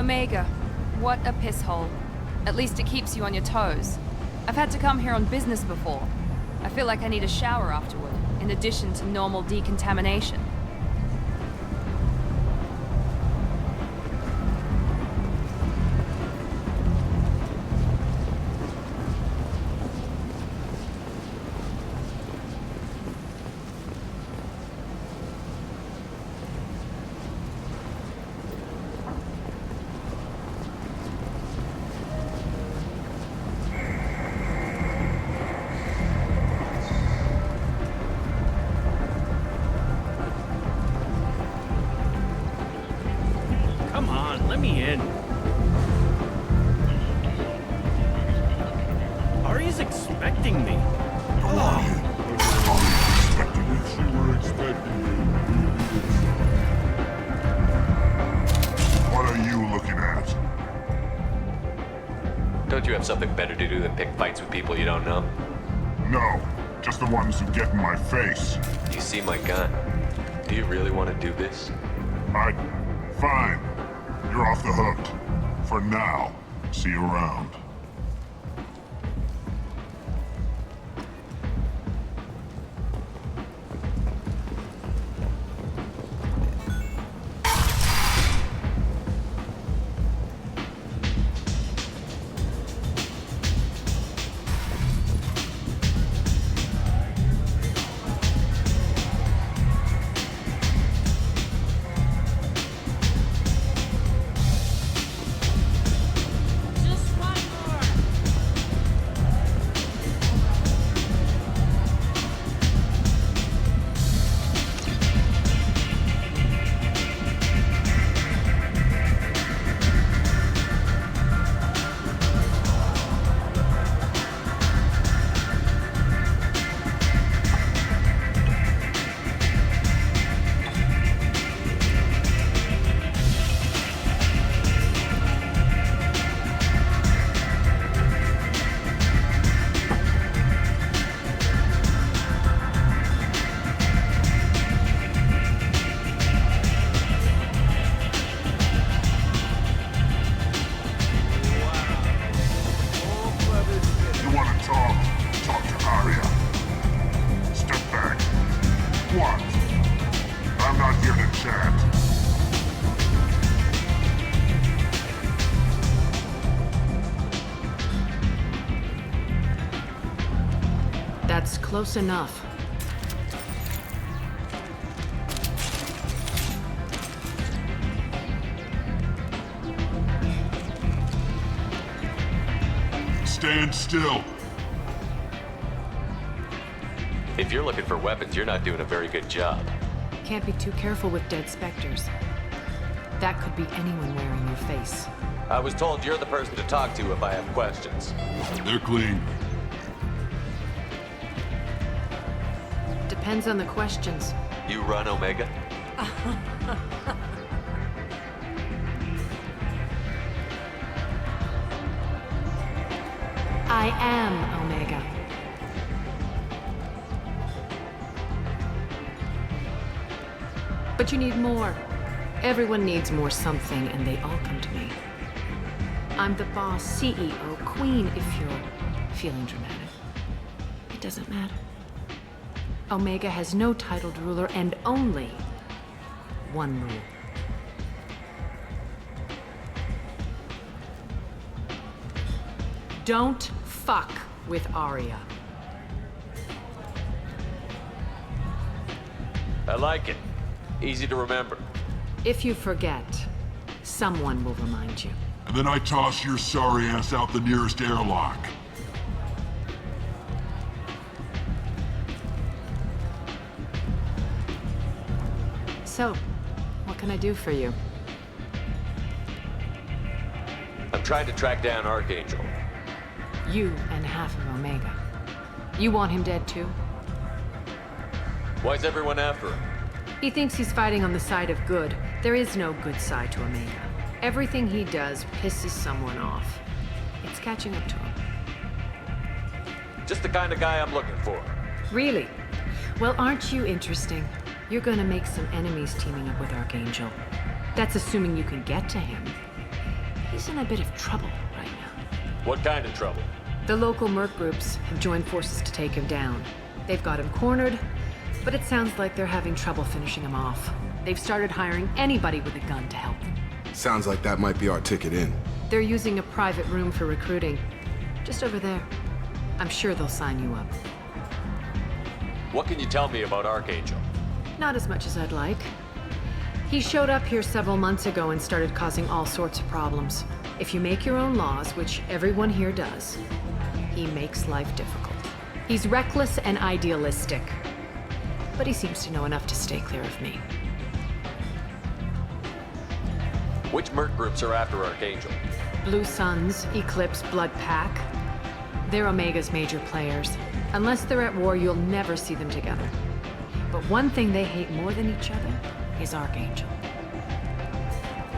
Omega, what a piss hole. At least it keeps you on your toes. I've had to come here on business before. I feel like I need a shower afterward, in addition to normal decontamination. Come on, let me in. Ari's expecting me. Come on. If she were expecting you. What are you looking at? Don't you have something better to do than pick fights with people you don't know? No, just the ones who get in my face. You see my gun. Do you really want to do this? Fine. You're off the hook. For now. See you around. Talk to Aria. Step back. What? I'm not here to chat. That's close enough. Stand still. If you're looking for weapons, you're not doing a very good job. Can't be too careful with dead specters. That could be anyone wearing your face. I was told you're the person to talk to if I have questions. They're clean. Depends on the questions. You run Omega? I am Omega. But you need more. Everyone needs more something, and they all come to me. I'm the boss, CEO, queen, if you're feeling dramatic. It doesn't matter. Omega has no titled ruler and only one rule. Don't fuck with Aria. I like it. Easy to remember. If you forget, someone will remind you. And then I toss your sorry ass out the nearest airlock. So, what can I do for you? I'm trying to track down Archangel. You and half of Omega. You want him dead too? Why's everyone after him? He thinks he's fighting on the side of good. There is no good side to Omega. Everything he does pisses someone off. It's catching up to him. Just the kind of guy I'm looking for. Really? Well, aren't you interesting? You're gonna make some enemies teaming up with Archangel. That's assuming you can get to him. he's in a bit of trouble right now. What kind of trouble? The local merc groups have joined forces to take him down. They've got him cornered, but it sounds like they're having trouble finishing him off. They've started hiring anybody with a gun to help them. Sounds like that might be our ticket in. They're using a private room for recruiting. Just over there. I'm sure they'll sign you up. What can you tell me about Archangel? Not as much as I'd like. He showed up here several months ago and started causing all sorts of problems. If you make your own laws, which everyone here does, he makes life difficult. He's reckless and idealistic, but he seems to know enough to stay clear of me. Which merc groups are after Archangel? Blue Suns, Eclipse, Blood Pack. They're Omega's major players. Unless they're at war, you'll never see them together. But one thing they hate more than each other is Archangel.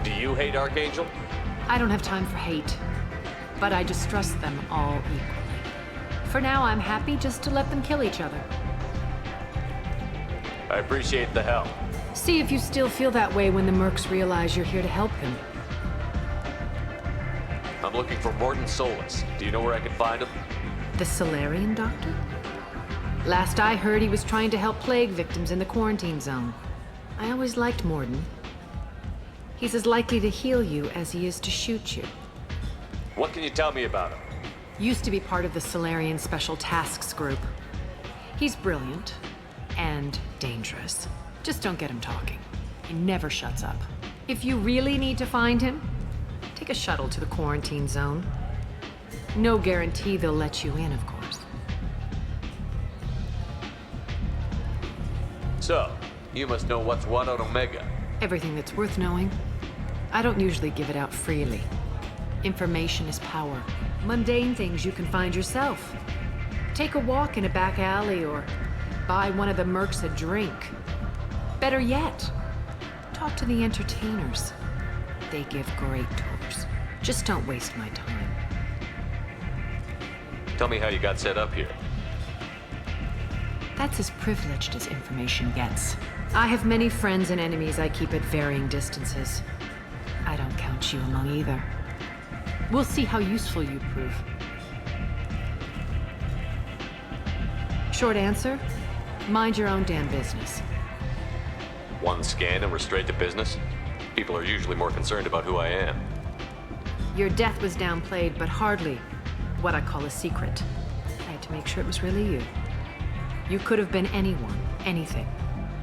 Do you hate Archangel? I don't have time for hate, but I distrust them all equally. For now, I'm happy just to let them kill each other. I appreciate the help. See if you still feel that way when the mercs realize you're here to help him. I'm looking for Morton Solus. Do you know where I can find him? The Solarian doctor? Last I heard, he was trying to help plague victims in the quarantine zone. I always liked Morden. He's as likely to heal you as he is to shoot you. What can you tell me about him? Used to be part of the Solarian Special Tasks Group. He's brilliant and dangerous. Just don't get him talking. He never shuts up. If you really need to find him, take a shuttle to the quarantine zone. No guarantee they'll let you in, of course. So, you must know what's what on Omega. Everything that's worth knowing. I don't usually give it out freely. Information is power. Mundane things you can find yourself. Take a walk in a back alley or buy one of the mercs a drink. Better yet, talk to the entertainers. They give great tours. Just don't waste my time. Tell me how you got set up here. That's as privileged as information gets. I have many friends and enemies I keep at varying distances. I don't count you among either. We'll see how useful you prove. Short answer, mind your own damn business. One scan and we're straight to business? People are usually more concerned about who I am. Your death was downplayed, but hardly what I call a secret. I had to make sure it was really you. You could have been anyone, anything.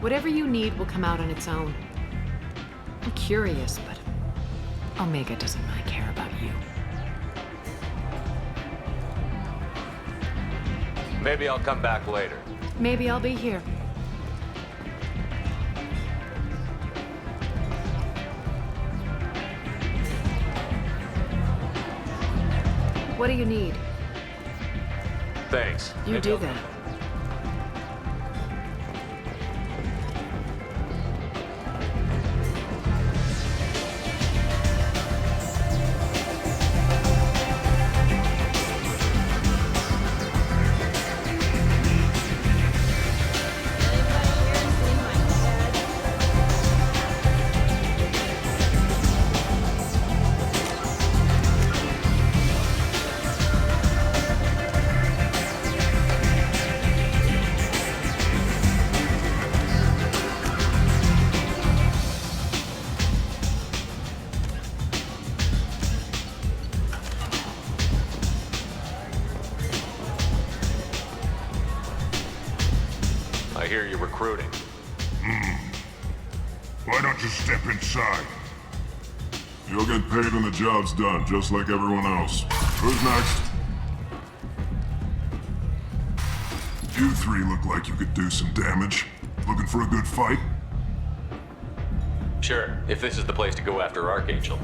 Whatever you need will come out on its own. I'm curious, but Omega doesn't really care about you. Maybe I'll come back later. Maybe I'll be here. What do you need? Thanks. You Maybe do I'll- that. I hear you're recruiting. Why don't you step inside? You'll get paid when the job's done, just like everyone else. Who's next? You three look like you could do some damage. Looking for a good fight? Sure, if this is the place to go after Archangel.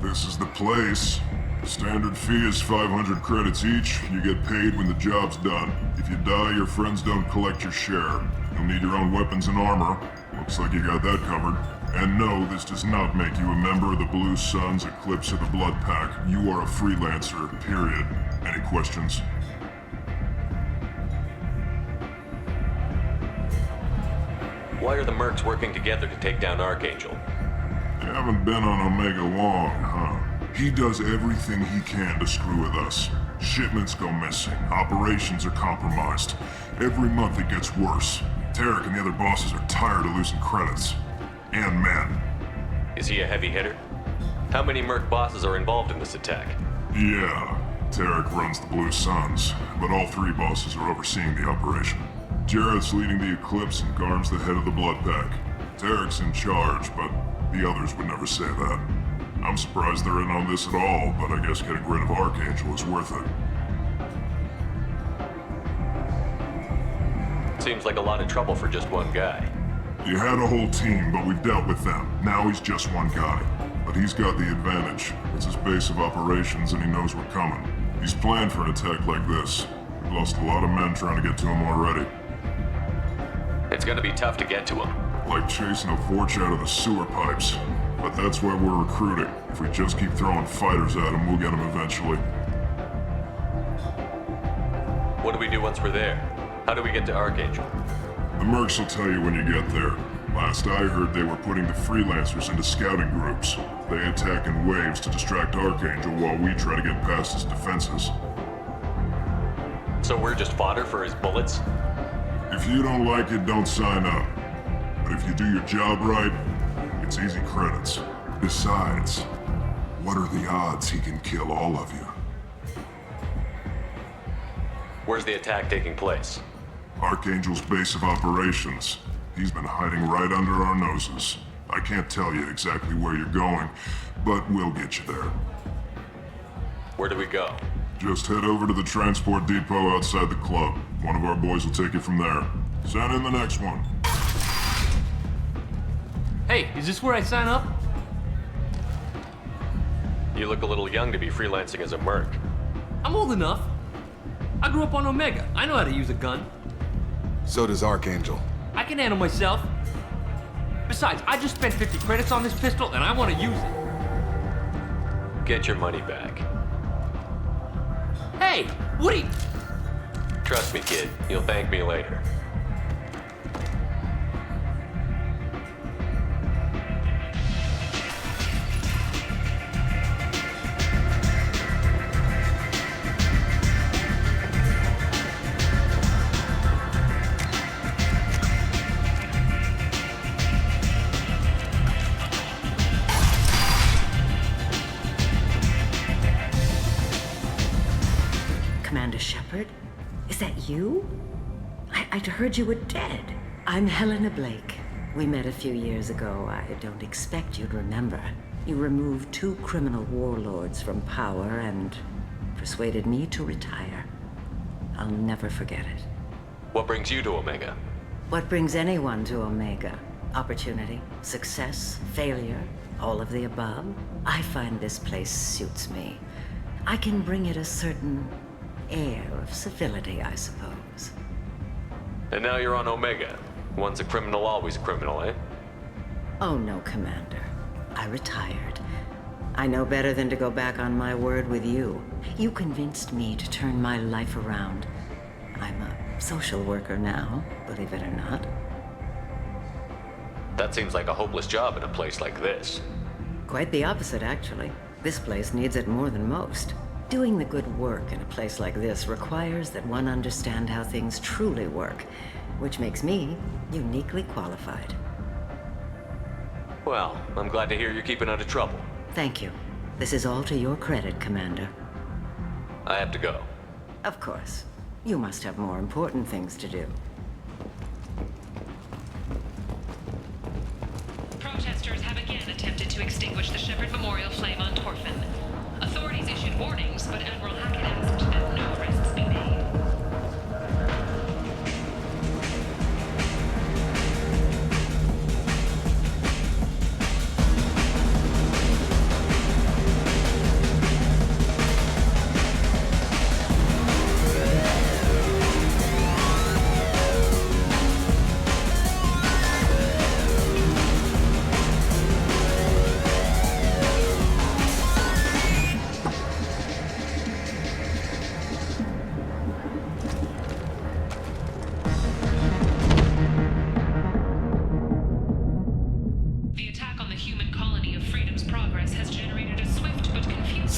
This is the place. Standard fee is 500 credits each. You get paid when the job's done. If you die, your friends don't collect your share. You'll need your own weapons and armor. Looks like you got that covered. And no, this does not make you a member of the Blue Suns, Eclipse, or the Blood Pack. You are a freelancer, period. Any questions? Why are the mercs working together to take down Archangel? You haven't been on Omega long, huh? He does everything he can to screw with us. Shipments go missing, operations are compromised. Every month it gets worse. Tarek and the other bosses are tired of losing credits. And men. Is he a heavy hitter? How many Merc bosses are involved in this attack? Yeah, Tarek runs the Blue Suns, but all three bosses are overseeing the operation. Jareth's leading the Eclipse and Garm's the head of the Blood Pack. Tarek's in charge, but the others would never say that. I'm surprised they're in on this at all, but I guess getting rid of Archangel is worth it. Seems like a lot of trouble for just one guy. You had a whole team, but we've dealt with them. Now he's just one guy. But he's got the advantage. It's his base of operations and he knows we're coming. He's planned for an attack like this. We've lost a lot of men trying to get to him already. It's gonna be tough to get to him. Like chasing a Vorch out of the sewer pipes. But that's why we're recruiting. If we just keep throwing fighters at him, we'll get him eventually. What do we do once we're there? How do we get to Archangel? The Mercs will tell you when you get there. Last I heard, they were putting the freelancers into scouting groups. They attack in waves to distract Archangel while we try to get past his defenses. So we're just fodder for his bullets? If you don't like it, don't sign up. But if you do your job right, it's easy credits. Besides, what are the odds he can kill all of you? Where's the attack taking place? Archangel's base of operations. He's been hiding right under our noses. I can't tell you exactly where you're going, but we'll get you there. Where do we go? Just head over to the transport depot outside the club. One of our boys will take you from there. Send in the next one. Hey, is this where I sign up? You look a little young to be freelancing as a Merc. I'm old enough. I grew up on Omega. I know how to use a gun. So does Archangel. I can handle myself. Besides, I just spent 50 credits on this pistol and I want to use it. Get your money back. Hey, what are you... Trust me, kid. You'll thank me later. Commander Shepard? Is that you? I'd heard you were dead. I'm Helena Blake. We met a few years ago. I don't expect you'd remember. You removed 2 criminal warlords from power and persuaded me to retire. I'll never forget it. What brings you to Omega? What brings anyone to Omega? Opportunity, success, failure, all of the above? I find this place suits me. I can bring it a certain air of civility, I suppose. And now you're on Omega. Once a criminal, always a criminal, eh? Oh no, Commander. I retired. I know better than to go back on my word with you. You convinced me to turn my life around. I'm a social worker now, believe it or not. That seems like a hopeless job in a place like this. Quite the opposite, actually. This place needs it more than most. Doing the good work in a place like this requires that one understand how things truly work, which makes me uniquely qualified. Well, I'm glad to hear you're keeping out of trouble. Thank you. This is all to your credit, Commander. I have to go. Of course. You must have more important things to do. Protesters have again attempted to extinguish the Shepard Memorial flame on Torfin. Authorities issued warnings, but Admiral Hackett asked that no arrests be made.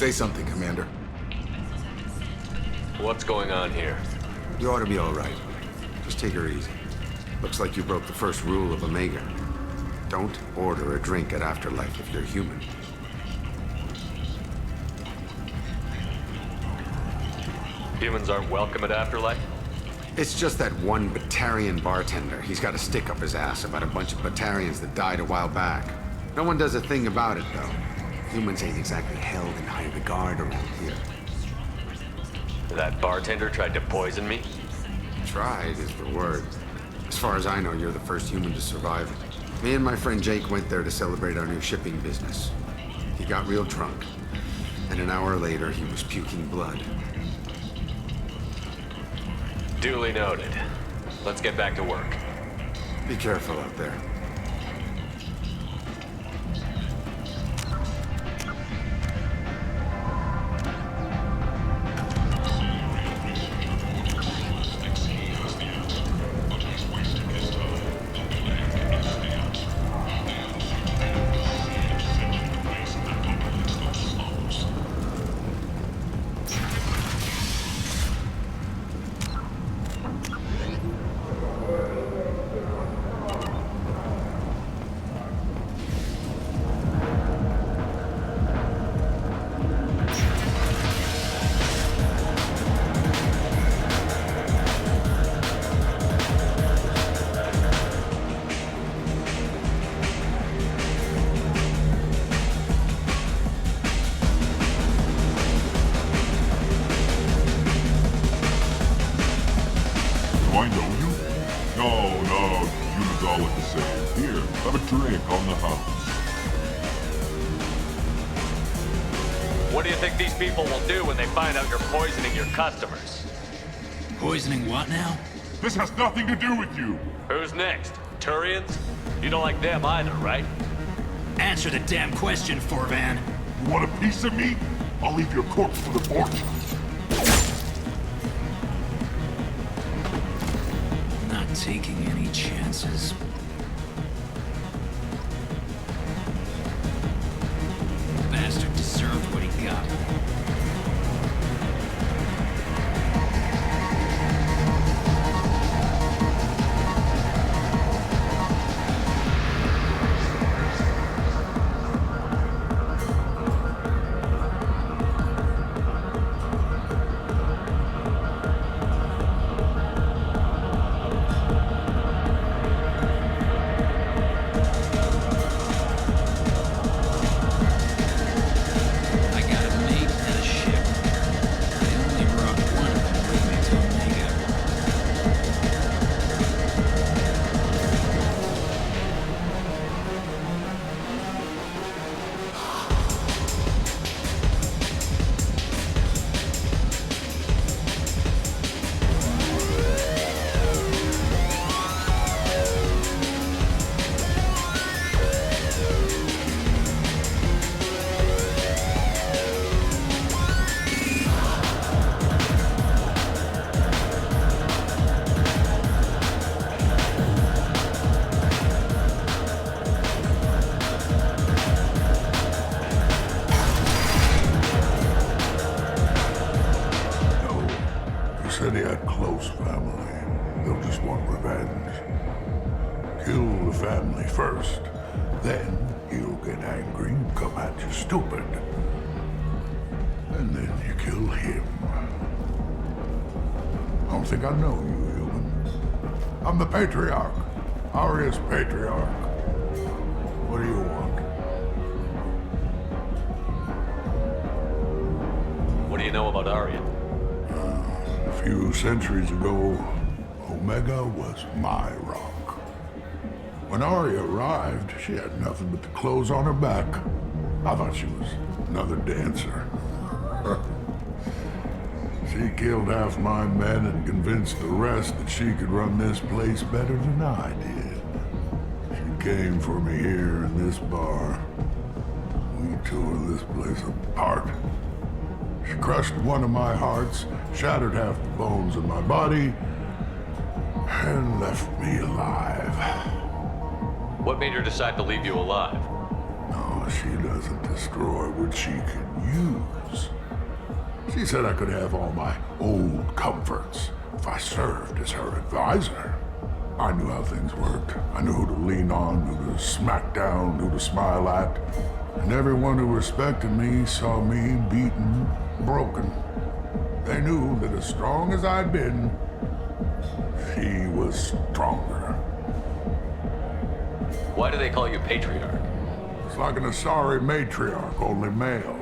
Say something, Commander. What's going on here? You ought to be all right. Just take her easy. Looks like you broke the first rule of Omega. Don't order a drink at Afterlife if you're human. Humans aren't welcome at Afterlife? It's just that one Batarian bartender. He's got a stick up his ass about a bunch of Batarians that died a while back. No one does a thing about it, though. Humans ain't exactly held in high regard around here. That bartender tried to poison me? Tried is the word. As far as I know, you're the first human to survive it. Me and my friend Jake went there to celebrate our new shipping business. He got real drunk, and an hour later, he was puking blood. Duly noted. Let's get back to work. Be careful out there. Do I know you? No, you was all at the same. Here, have a drink on the house. What do you think these people will do when they find out you're poisoning your customers? Poisoning what now? This has nothing to do with you. Who's next? Turians? You don't like them either, right? Answer the damn question, Forvan. You want a piece of me? I'll leave your corpse for the fortune. Not taking any chances. Bastard deserved what he got. Said he had close family. They'll just want revenge. Kill the family first. Then he'll get angry and come at you stupid. And then you kill him. I don't think I know you, human. I'm the Patriarch. Aria's Patriarch. What do you want? What do you know about Aria? A few centuries ago, Omega was my rock. When Aria arrived, she had nothing but the clothes on her back. I thought she was another dancer. She killed half my men and convinced the rest that she could run this place better than I did. She came for me here in this bar. We tore this place apart. She crushed one of my hearts, shattered half the bones in my body, and left me alive. What made her decide to leave you alive? No, she doesn't destroy what she can use. She said I could have all my old comforts if I served as her advisor. I knew how things worked. I knew who to lean on, who to smack down, who to smile at. And everyone who respected me saw me beaten, broken. They knew that as strong as I'd been, she was stronger. Why do they call you Patriarch? It's like an Asari matriarch, only male.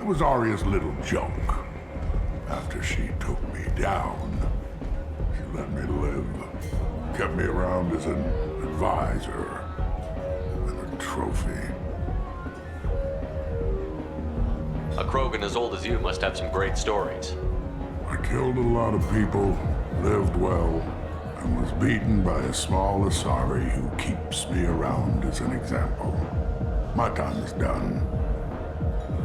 It was Arya's little joke. After she took me down, she let me live. Kept me around as an advisor and a trophy. A Krogan as old as you must have some great stories. I killed a lot of people, lived well, and was beaten by a small Asari who keeps me around as an example. My time is done.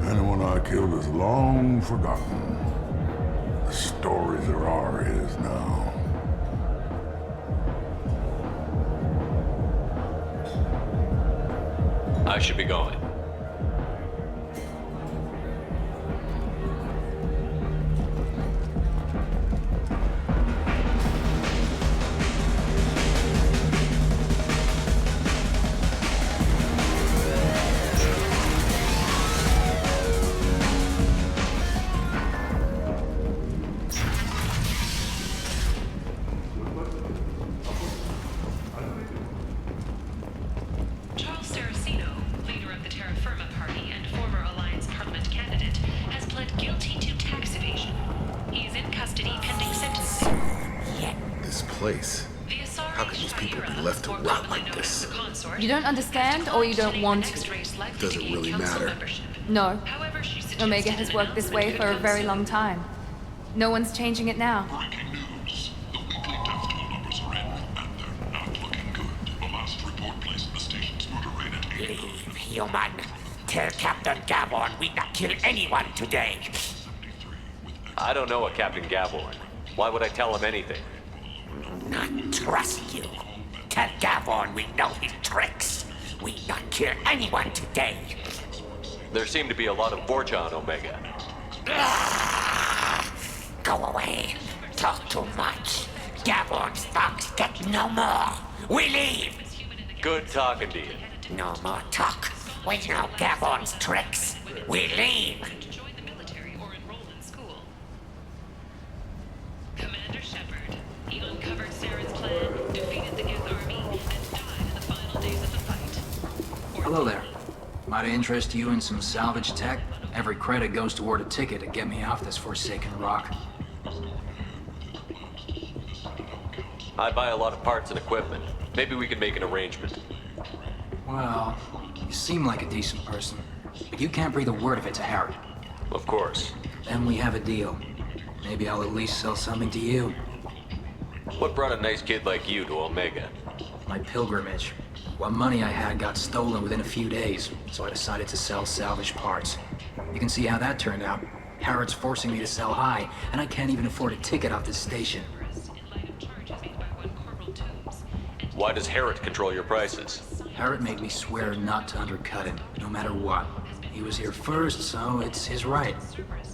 Anyone I killed is long forgotten. The stories are Arya's now. I should be going. How can these people be left to rot like this? You don't understand, or you don't want to? Does it really matter? No. Omega has worked this way for a very long time. No one's changing it now. Breaking news. The weekly death toll numbers are in, and they're not looking good. The last report placed the station's murder rate at 8. Leave, human. Tell Captain Gaborn we not kill anyone today. I don't know a Captain Gaborn. Why would I tell him anything? Not trust you. Tell Gaborn we know his tricks. We not kill anyone today. There seem to be a lot of Vorcha on Omega. Go away. Talk too much. Gaborn's thugs get no more. We leave. Good talking to you. No more talk. We know Gaborn's tricks. We leave. Commander Shepard, he uncovered Saren's plan, defeated the Gith army, and died in the final days of the fight. Hello there. Might interest you in some salvage tech? Every credit goes toward a ticket to get me off this forsaken rock. I buy a lot of parts and equipment. Maybe we can make an arrangement. Well, you seem like a decent person, but you can't breathe a word of it to Harrod. Of course. Then we have a deal. Maybe I'll at least sell something to you. What brought a nice kid like you to Omega? My pilgrimage. What money I had got stolen within a few days, so I decided to sell salvage parts. You can see how that turned out. Harrod's forcing me to sell high, and I can't even afford a ticket off this station. Why does Harrod control your prices? Harrod made me swear not to undercut him, no matter what. He was here first, so it's his right.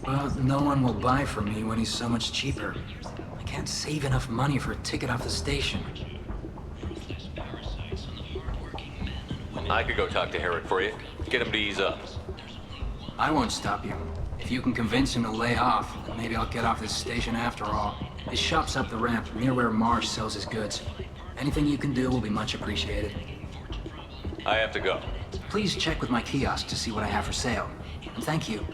But no one will buy from me when he's so much cheaper. I can't save enough money for a ticket off the station. I could go talk to Harrod for you. Get him to ease up. I won't stop you. If you can convince him to lay off, then maybe I'll get off this station after all. His shop's up the ramp, near where Marsh sells his goods. Anything you can do will be much appreciated. I have to go. Please check with my kiosk to see what I have for sale. And thank you.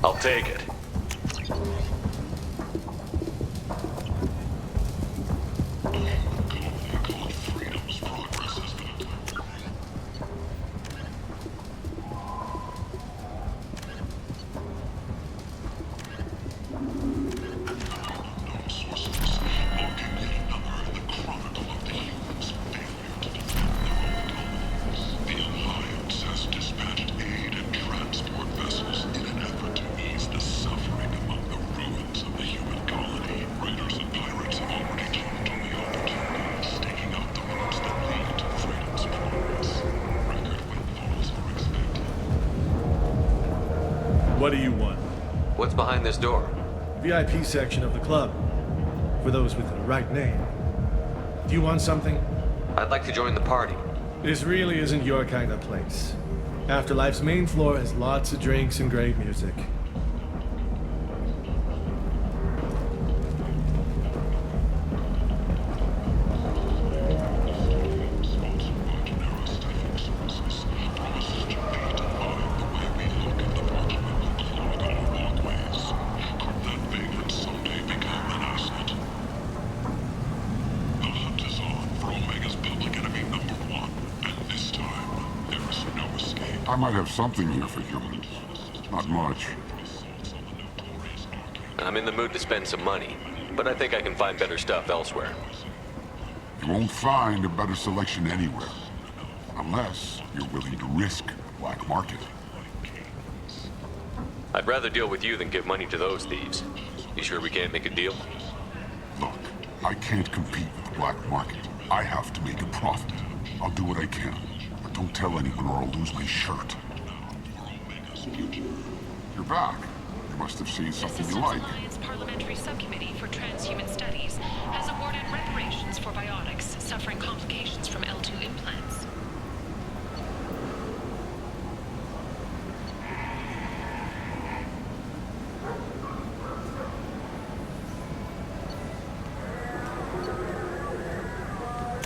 I'll take it. What do you want? What's behind this door? VIP section of the club. For those with the right name. Do you want something? I'd like to join the party. This really isn't your kind of place. Afterlife's main floor has lots of drinks and great music. I might have something here for humans. Not much. I'm in the mood to spend some money, but I think I can find better stuff elsewhere. You won't find a better selection anywhere. Unless you're willing to risk the black market. I'd rather deal with you than give money to those thieves. You sure we can't make a deal? Look, I can't compete with the black market. I have to make a profit. I'll do what I can. But don't tell anyone or I'll lose my shirt. You're back. You must have seen something you like. Alliance Parliamentary Subcommittee for Transhuman Studies has awarded reparations for biotics suffering complications from L2 implants.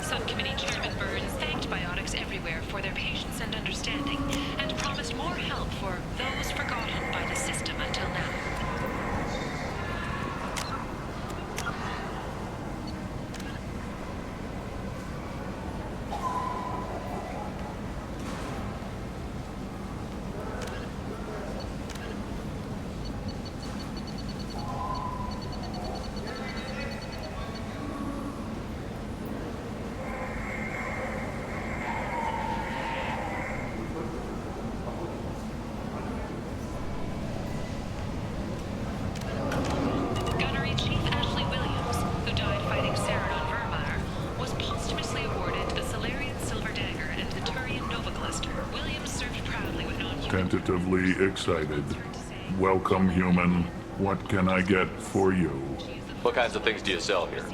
Subcommittee Chairman Burns thanked Biotics Everywhere for their patience and understanding, and promised more help for those forgotten by the system until now. Tentatively excited. Welcome, human. What can I get for you? What kinds of things do you sell here?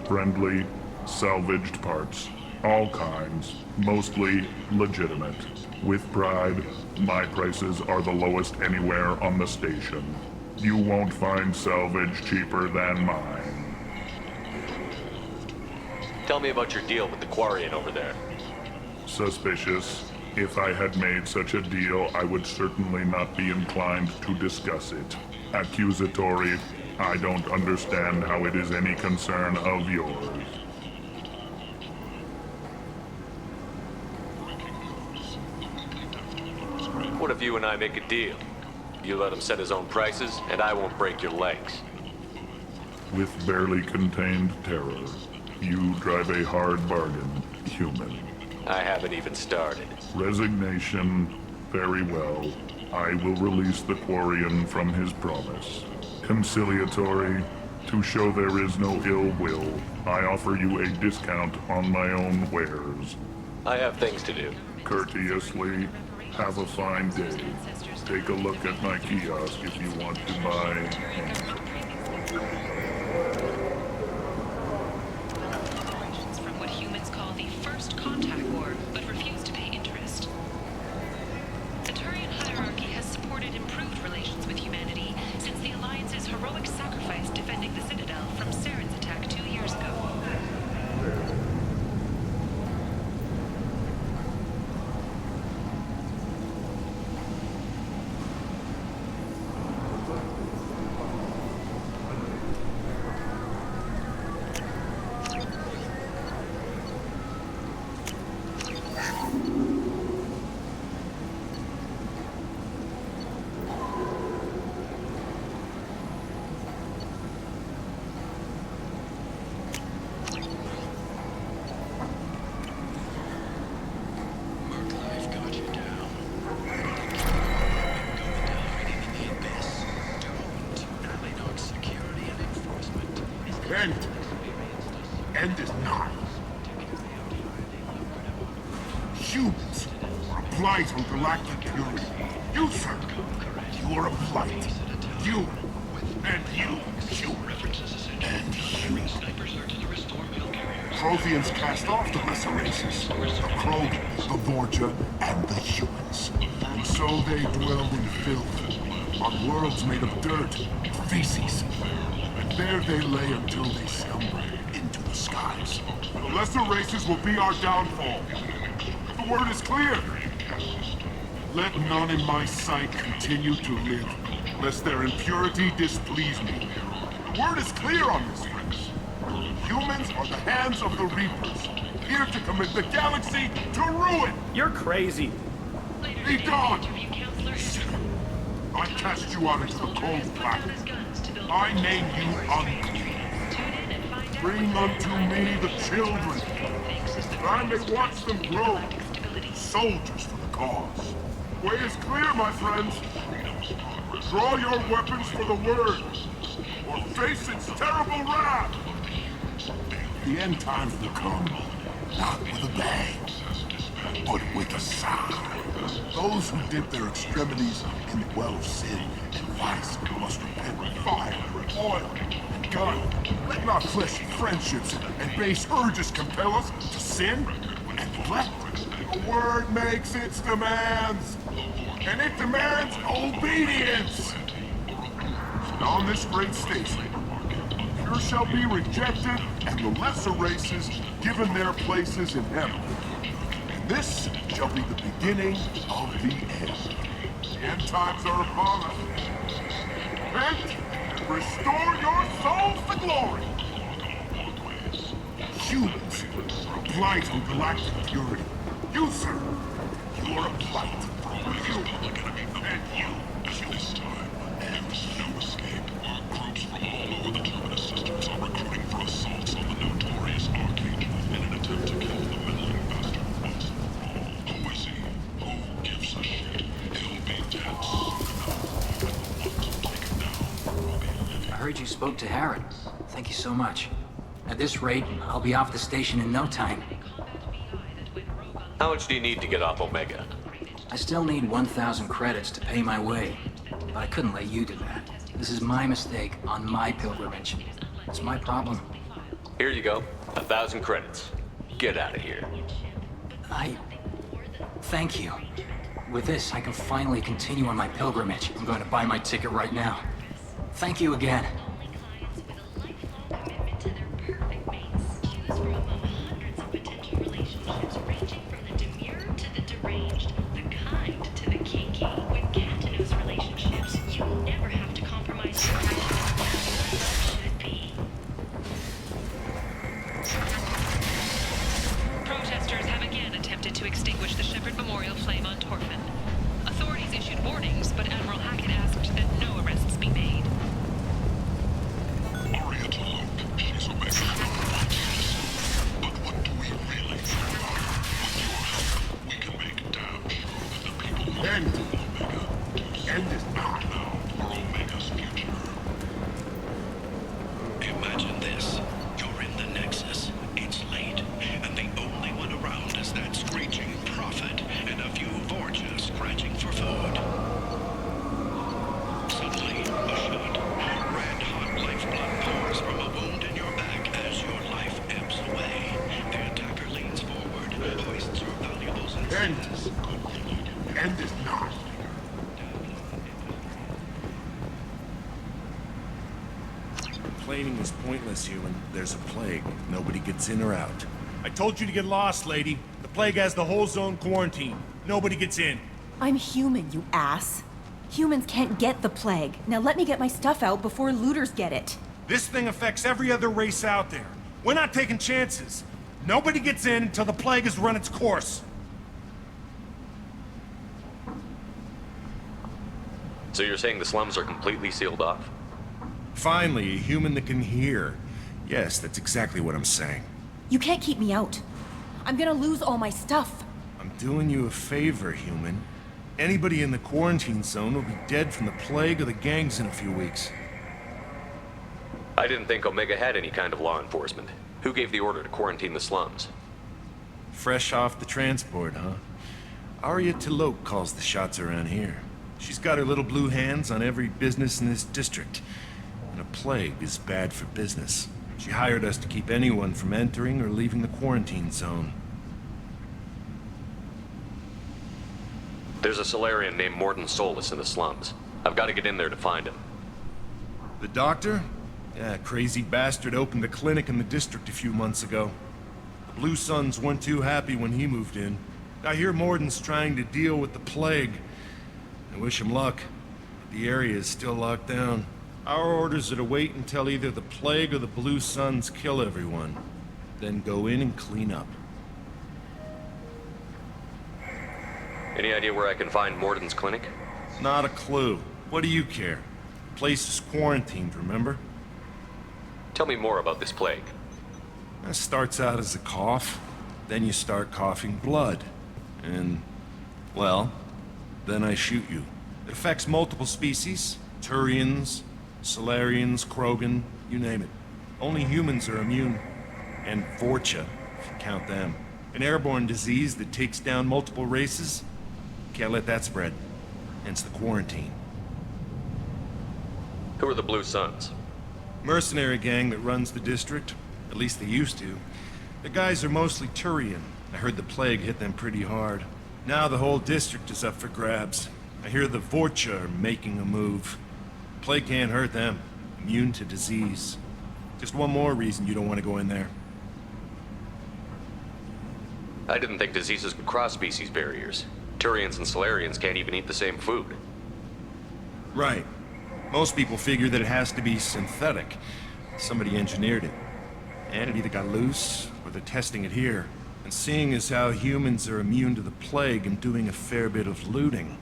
Friendly, salvaged parts. All kinds. Mostly legitimate. With pride, my prices are the lowest anywhere on the station. You won't find salvage cheaper than mine. Tell me about your deal with the Quarian over there. Suspicious. If I had made such a deal, I would certainly not be inclined to discuss it. Accusatory. I don't understand how it is any concern of yours. What if you and I make a deal? You let him set his own prices, and I won't break your legs. With barely contained terror, you drive a hard bargain, human. I haven't even started. Resignation. Very well. I will release the Quarian from his promise. Conciliatory. To show there is no ill will, I offer you a discount on my own wares. I have things to do. Courteously. Have a fine day. Take a look at my kiosk if you want to buy. From what humans call the First Contact War, but refuse to pay interest. The Turian hierarchy has supported improved relations with humanity since the Alliance's heroic sacrifice defending the Citadel from Saren's attack 2 years ago. End is not. Humans are applied on galactic purity. You, sir, You're a blight. You and you. And you. Protheans cast off the lesser races. The Krogan, the Vorja, and the humans. And so they dwelled in filth, on worlds made of dirt, feces. And there they lay until they slumbered into the skies. The lesser races will be our downfall. The word is clear. Let none in my sight continue to live, lest their impurity displease me. The word is clear on this, friends. Humans are the hands of the Reapers, here to commit the galaxy to ruin! You're crazy. Be gone! Sinner, I cast you out into the cold blackness. I name you unclean. Bring unto me the children, that I may watch them grow, soldiers for the cause. The way is clear, my friends. Draw your weapons for the word, or face its terrible wrath. The end times will come, not with a bang, but with a sigh. Those who dip their extremities in the well of sin and vice must repent with fire, oil, and gun. Let not fleshy friendships and base urges compel us to sin and neglect. The word makes its demands, and it demands obedience. And on this great station, pure shall be rejected, and the lesser races given their places in heaven. And this shall be the beginning of the end. The end times are upon us. Repent and restore your souls to glory. Humans are a blight on galactic purity. You, sir, you are a blight. You and you. This time, and no escape. Groups from all over the terminus systems are recruiting for assaults on the notorious Arcane in an attempt to kill the meddling bastard once and for all. Who is he? Who gives a shit? He'll be dead soon. I heard you spoke to Harrod. Thank you so much. At this rate, I'll be off the station in no time. How much do you need to get off Omega? I still need 1,000 credits to pay my way, but I couldn't let you do that. This is my mistake on my pilgrimage. It's my problem. Here you go. 1,000 credits. Get out of here. Thank you. With this, I can finally continue on my pilgrimage. I'm going to buy my ticket right now. Thank you again. Protesters have again attempted to extinguish the Shepard Memorial flame on Torfin. Authorities issued warnings, but Admiral Hackett asked that no arrests be made. Aria to Luke, she's Omega. But what do we really care about? With your help, we can make damn sure that the people who End is not now for Omega's future. Imagine this. You're in the Nexus. It's late, and the only one around is that screeching prophet and a few Vorja scratching for food. Suddenly, a shot. Red-hot lifeblood pours from a wound in your back as your life ebbs away. The attacker leans forward, hoists your valuables and says, End is not. Complaining is pointless, human. There's a plague. Nobody gets in or out. I told you to get lost, lady. The plague has the whole zone quarantined. Nobody gets in. I'm human, you ass. Humans can't get the plague. Now let me get my stuff out before looters get it. This thing affects every other race out there. We're not taking chances. Nobody gets in until the plague has run its course. So you're saying the slums are completely sealed off? Finally, a human that can hear. Yes, that's exactly what I'm saying. You can't keep me out. I'm gonna lose all my stuff. I'm doing you a favor, human. Anybody in the quarantine zone will be dead from the plague or the gangs in a few weeks. I didn't think Omega had any kind of law enforcement. Who gave the order to quarantine the slums? Fresh off the transport, huh? Aria T'Loak calls the shots around here. She's got her little blue hands on every business in this district. And a plague is bad for business. She hired us to keep anyone from entering or leaving the quarantine zone. There's a Solarian named Mordin Solus in the slums. I've got to get in there to find him. The doctor? Yeah, crazy bastard opened a clinic in the district a few months ago. The Blue Suns weren't too happy when he moved in. I hear Mordin's trying to deal with the plague. I wish him luck. The area is still locked down. Our orders are to wait until either the plague or the Blue Suns kill everyone. Then go in and clean up. Any idea where I can find Mordin's clinic? Not a clue. What do you care? The place is quarantined, remember? Tell me more about this plague. It starts out as a cough, then you start coughing blood. And, well, then I shoot you. It affects multiple species. Turians, Solarians, Krogan, you name it. Only humans are immune. And Vorcha, if you count them. An airborne disease that takes down multiple races. Can't let that spread. Hence the quarantine. Who are the Blue Suns? Mercenary gang that runs the district. At least they used to. The guys are mostly Turian. I heard the plague hit them pretty hard. Now the whole district is up for grabs. I hear the Vorcha are making a move. Plague can't hurt them. Immune to disease. Just one more reason you don't want to go in there. I didn't think diseases could cross species barriers. Turians and Solarians can't even eat the same food. Right. Most people figure that it has to be synthetic. Somebody engineered it. And it either got loose, or they're testing it here. And seeing as how humans are immune to the plague and doing a fair bit of looting,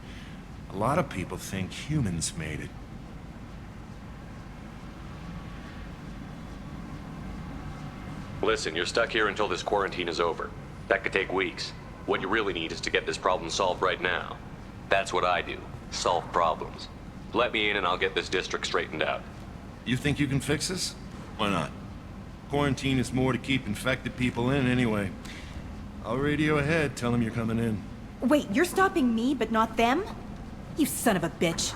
a lot of people think humans made it. Listen, you're stuck here until this quarantine is over. That could take weeks. What you really need is to get this problem solved right now. That's what I do. Solve problems. Let me in and I'll get this district straightened out. You think you can fix this? Why not? Quarantine is more to keep infected people in anyway. I'll radio ahead, tell them you're coming in. Wait, you're stopping me, but not them? You son of a bitch.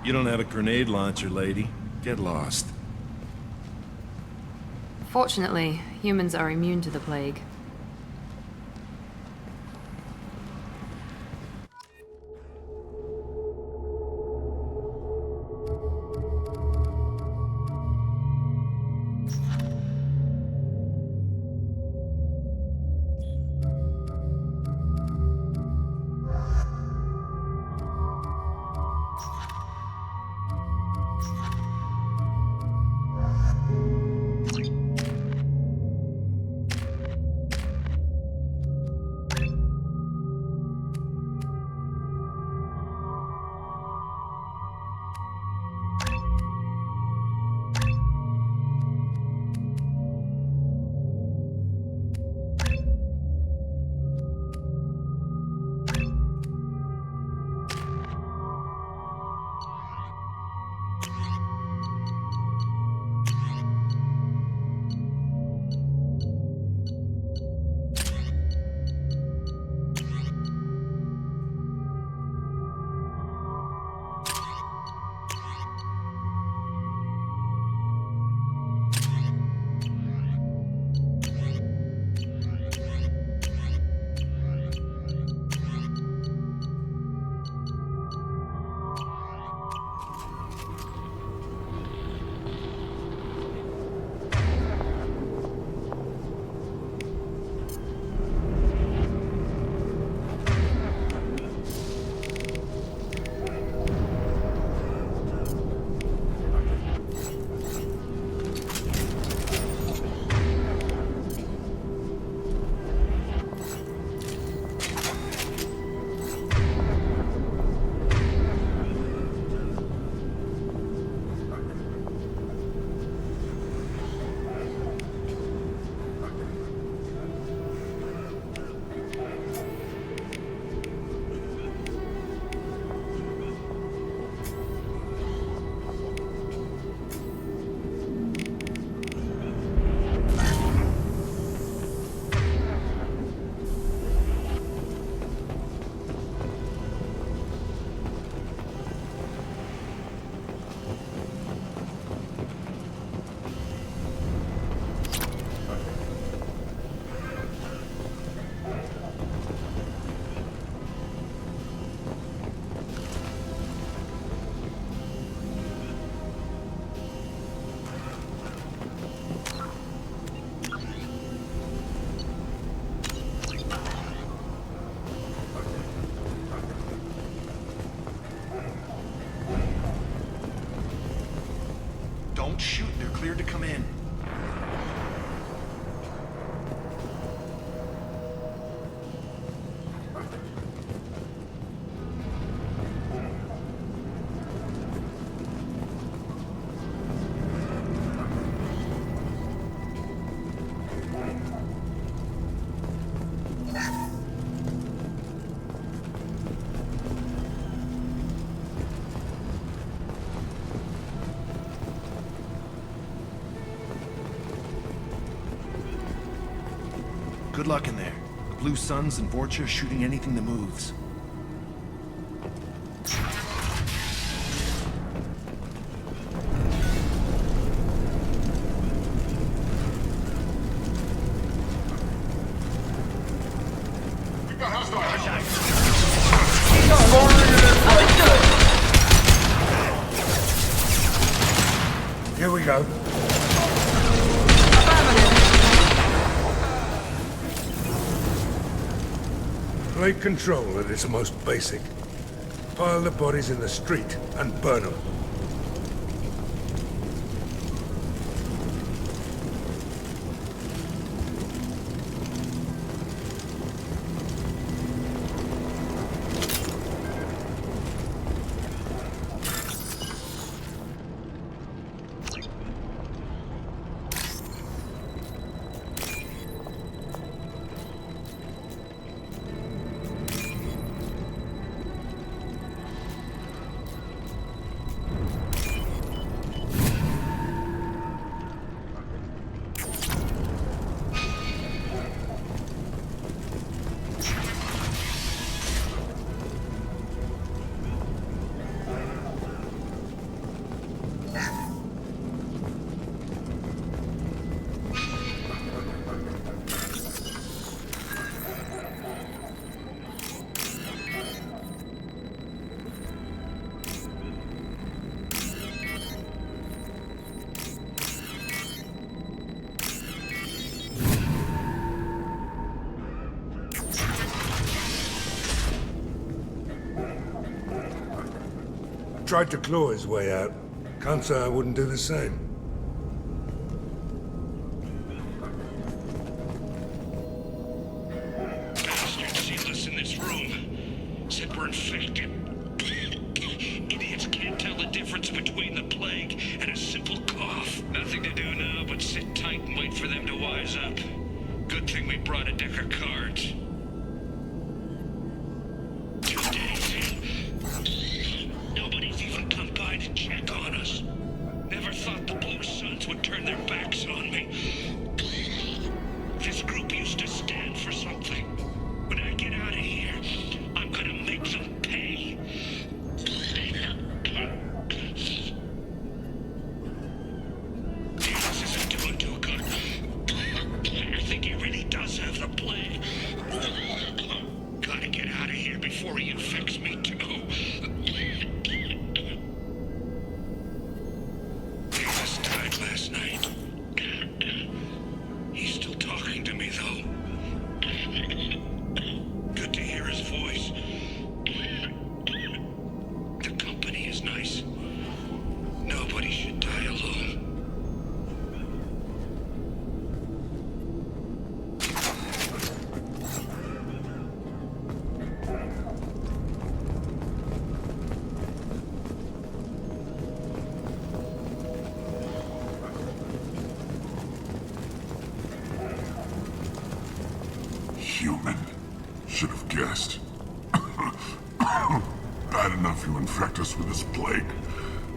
You don't have a grenade launcher, lady. Get lost. Fortunately, humans are immune to the plague. Good luck in there. The Blue Suns and Vorcha shooting anything that moves. Here we go. Plague control at its most basic. Pile the bodies in the street and burn them. Tried to claw his way out. Can't say I wouldn't do the same. Bastard sealed us in this room. Said we're infected. Idiots can't tell the difference between the plague and a simple cough. Nothing to do now but sit tight and wait for them to wise up. Good thing we brought a deck of cards. 2 days in. Nobody's even come by to check on us. Never thought the Blue Suns would turn their backs on me. This group used to stand for something. When I get out of here, I'm gonna make them pay. This isn't doing too good. I think he really does have the plague. Gotta get out of here before he infects me too. Davis died last night. He's still talking to me, though. Good to hear his voice. The company is nice. Nobody should die alone. Human. Should have guessed. Bad enough you infect us with this plague.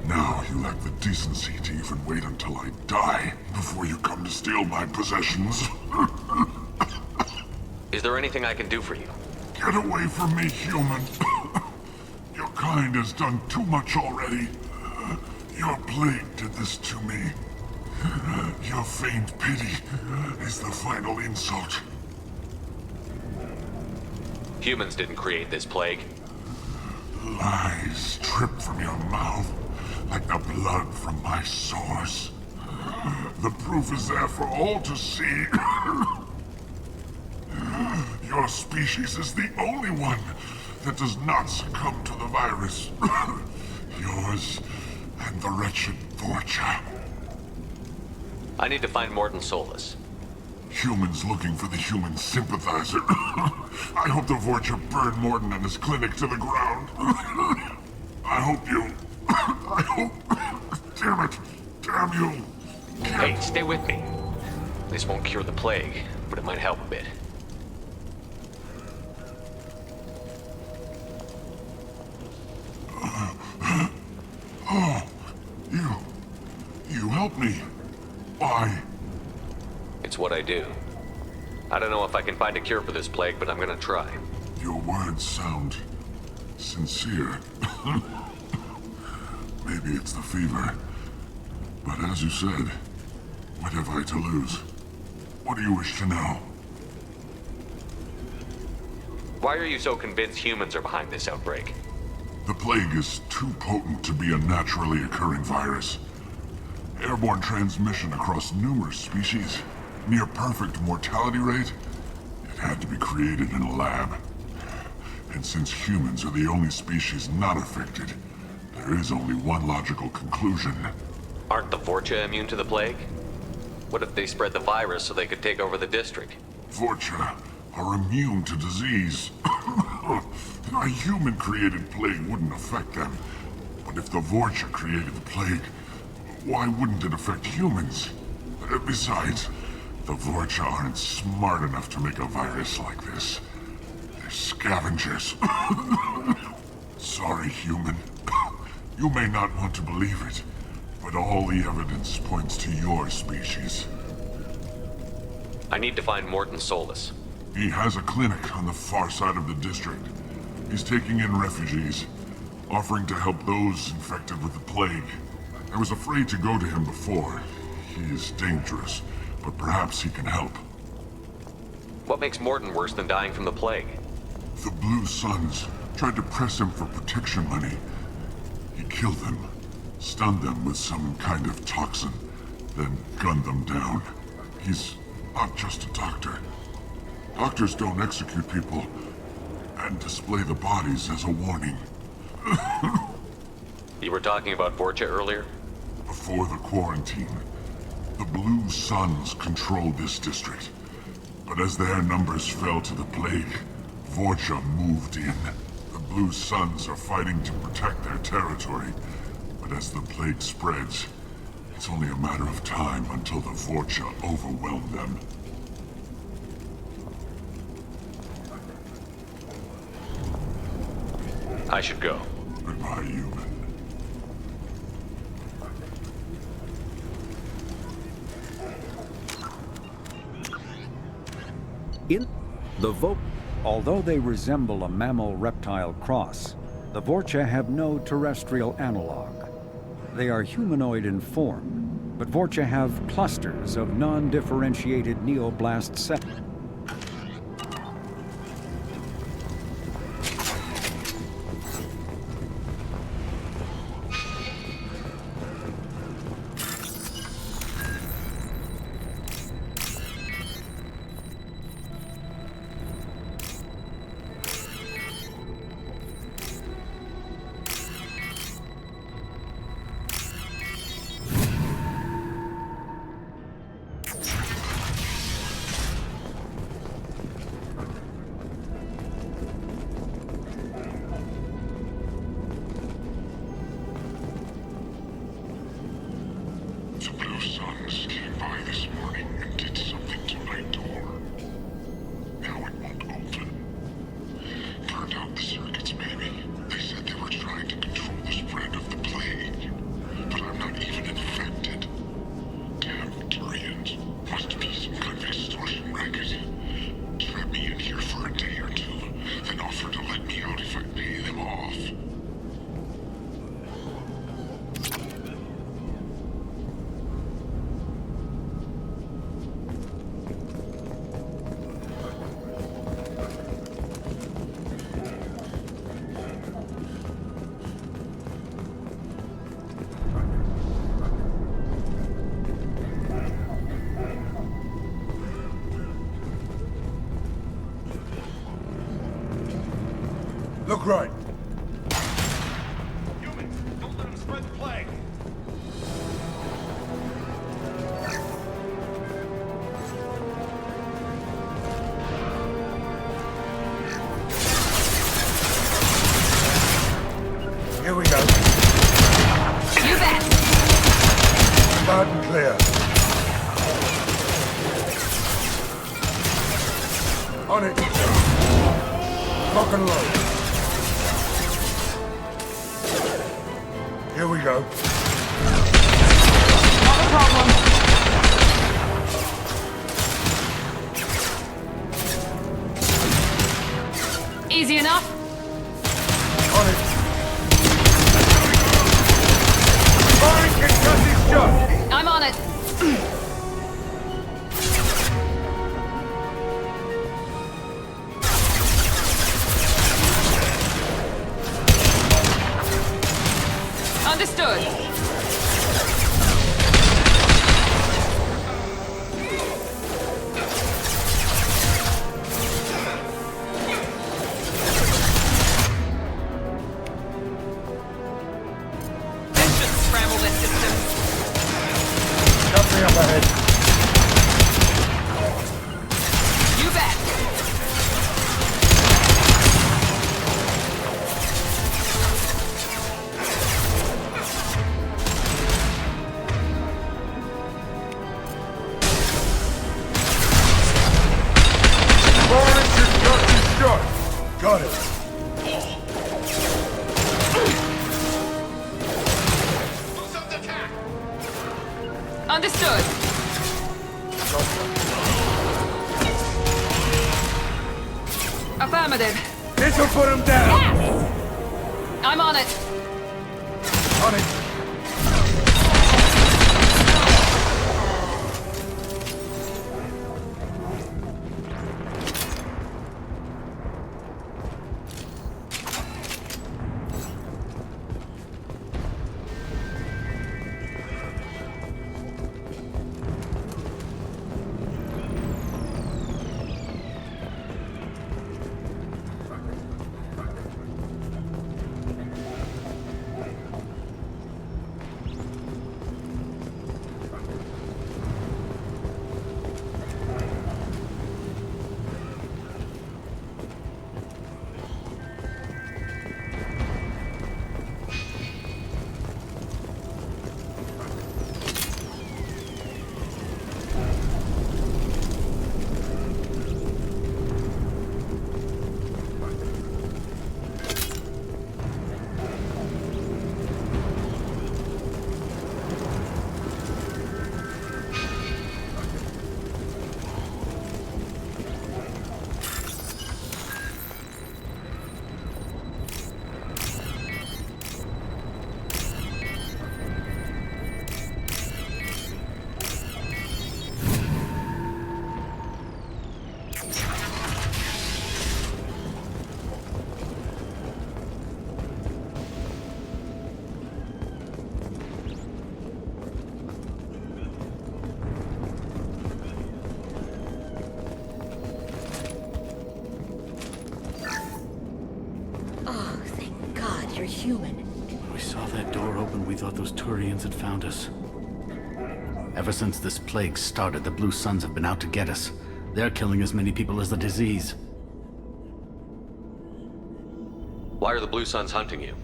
Now you lack the decency to even wait until I die before you come to steal my possessions. Is there anything I can do for you? Get away from me, human. Your kind has done too much already. Your plague did this to me. Your feigned pity is the final insult. Humans didn't create this plague. Lies drip from your mouth like the blood from my sores. The proof is there for all to see. Your species is the only one that does not succumb to the virus. Yours and the wretched Vorcha. I need to find Morton Solus. Humans looking for the human sympathizer. I hope the Vorcha burn Morton and his clinic to the ground. I hope you... I hope... Damn it. Damn you. Hey, stay with me. This won't cure the plague, but it might help a bit. Oh, you helped me. Why? It's what I do. I don't know if I can find a cure for this plague, but I'm gonna try. Your words sound sincere. Maybe it's the fever. But as you said, what have I to lose? What do you wish to know? Why are you so convinced humans are behind this outbreak? The plague is too potent to be a naturally occurring virus. Airborne transmission across numerous species, near perfect mortality rate. It had to be created in a lab. And since humans are the only species not affected, there is only one logical conclusion. Aren't the Vorcha immune to the plague? What if they spread the virus so they could take over the district? Vorcha are immune to disease. A human-created plague wouldn't affect them. But if the Vorcha created the plague, why wouldn't it affect humans? Besides, the Vorcha aren't smart enough to make a virus like this. They're scavengers. Sorry, human. You may not want to believe it, but all the evidence points to your species. I need to find Morton Solus. He has a clinic on the far side of the district. He's taking in refugees, offering to help those infected with the plague. I was afraid to go to him before. He is dangerous, but perhaps he can help. What makes Morton worse than dying from the plague? The Blue Suns tried to press him for protection money. He killed them, stunned them with some kind of toxin, then gunned them down. He's not just a doctor. Doctors don't execute people and display the bodies as a warning. You were talking about Vorcha earlier? Before the quarantine, the Blue Suns controlled this district. But as their numbers fell to the plague, Vorcha moved in. The Blue Suns are fighting to protect their territory. But as the plague spreads, it's only a matter of time until the Vorcha overwhelm them. I should go. Goodbye, human. Although they resemble a mammal-reptile cross, the Vorcha have no terrestrial analog. They are humanoid in form, but Vorcha have clusters of non-differentiated neoblast cells. Look right. Humans, don't let them spread the plague. Here we go. You bet. Loud and clear. On it. Lock and load. Here we go. Not a problem. Easy enough? On it. Firing concussive shot! I'm on it. Understood. Up ahead. You bet. Firing concussive shot! Got it. Understood. Affirmative. This'll put him down! Yes! I'm on it. On it. You're human. When we saw that door open, we thought those Turians had found us. Ever since this plague started, the Blue Suns have been out to get us. They're killing as many people as the disease. Why are the Blue Suns hunting you?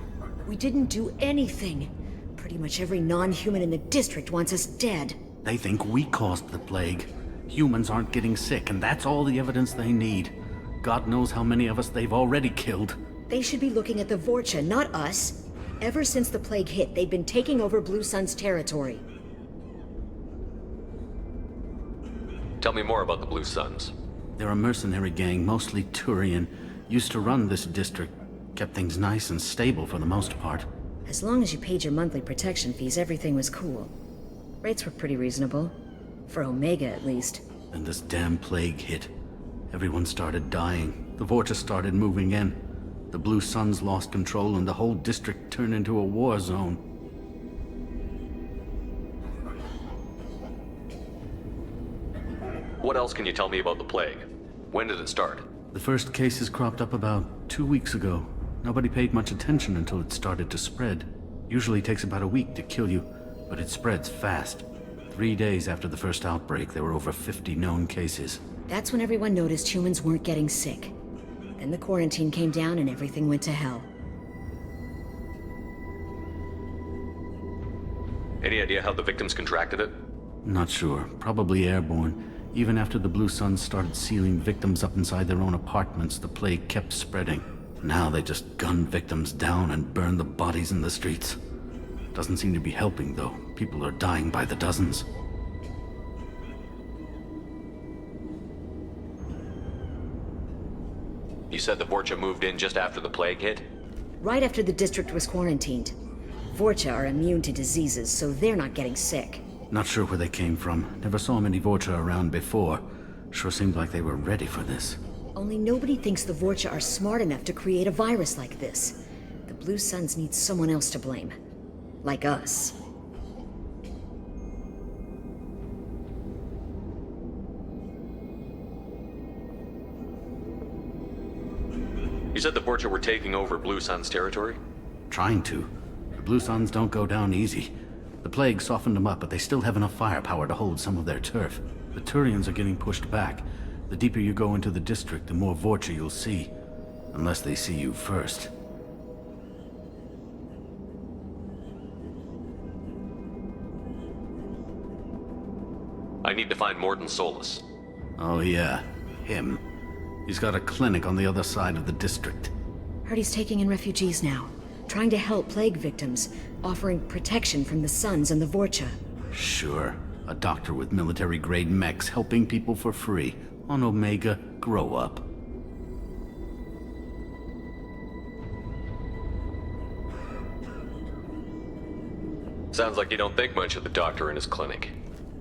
We didn't do anything. Pretty much every non-human in the district wants us dead. They think we caused the plague. Humans aren't getting sick, and that's all the evidence they need. God knows how many of us they've already killed. They should be looking at the Vorcha, not us. Ever since the plague hit, they've been taking over Blue Sun's territory. Tell me more about the Blue Suns. They're a mercenary gang, mostly Turian. Used to run this district. Kept things nice and stable for the most part. As long as you paid your monthly protection fees, everything was cool. Rates were pretty reasonable. For Omega, at least. Then this damn plague hit. Everyone started dying. The Vorcha started moving in. The Blue Suns lost control and the whole district turned into a war zone. What else can you tell me about the plague? When did it start? The first cases cropped up about 2 weeks ago. Nobody paid much attention until it started to spread. Usually takes about a week to kill you, but it spreads fast. 3 days after the first outbreak, there were over 50 known cases. That's when everyone noticed humans weren't getting sick. Then the quarantine came down and everything went to hell. Any idea how the victims contracted it? Not sure. Probably airborne. Even after the Blue Suns started sealing victims up inside their own apartments, the plague kept spreading. Now they just gun victims down and burn the bodies in the streets. Doesn't seem to be helping, though. People are dying by the dozens. You said the Vorcha moved in just after the plague hit? Right after the district was quarantined. Vorcha are immune to diseases, so they're not getting sick. Not sure where they came from. Never saw many Vorcha around before. Sure seemed like they were ready for this. Only nobody thinks the Vorcha are smart enough to create a virus like this. The Blue Suns need someone else to blame. Like us. You said the Vorcha were taking over Blue Sun's territory? Trying to. The Blue Suns don't go down easy. The plague softened them up, but they still have enough firepower to hold some of their turf. The Turians are getting pushed back. The deeper you go into the district, the more Vorcha you'll see. Unless they see you first. I need to find Mordin Solus. Oh yeah, him. He's got a clinic on the other side of the district. Heard he's taking in refugees now. Trying to help plague victims. Offering protection from the Suns and the Vorcha. Sure. A doctor with military-grade mechs helping people for free. On Omega, grow up. Sounds like you don't think much of the doctor and his clinic.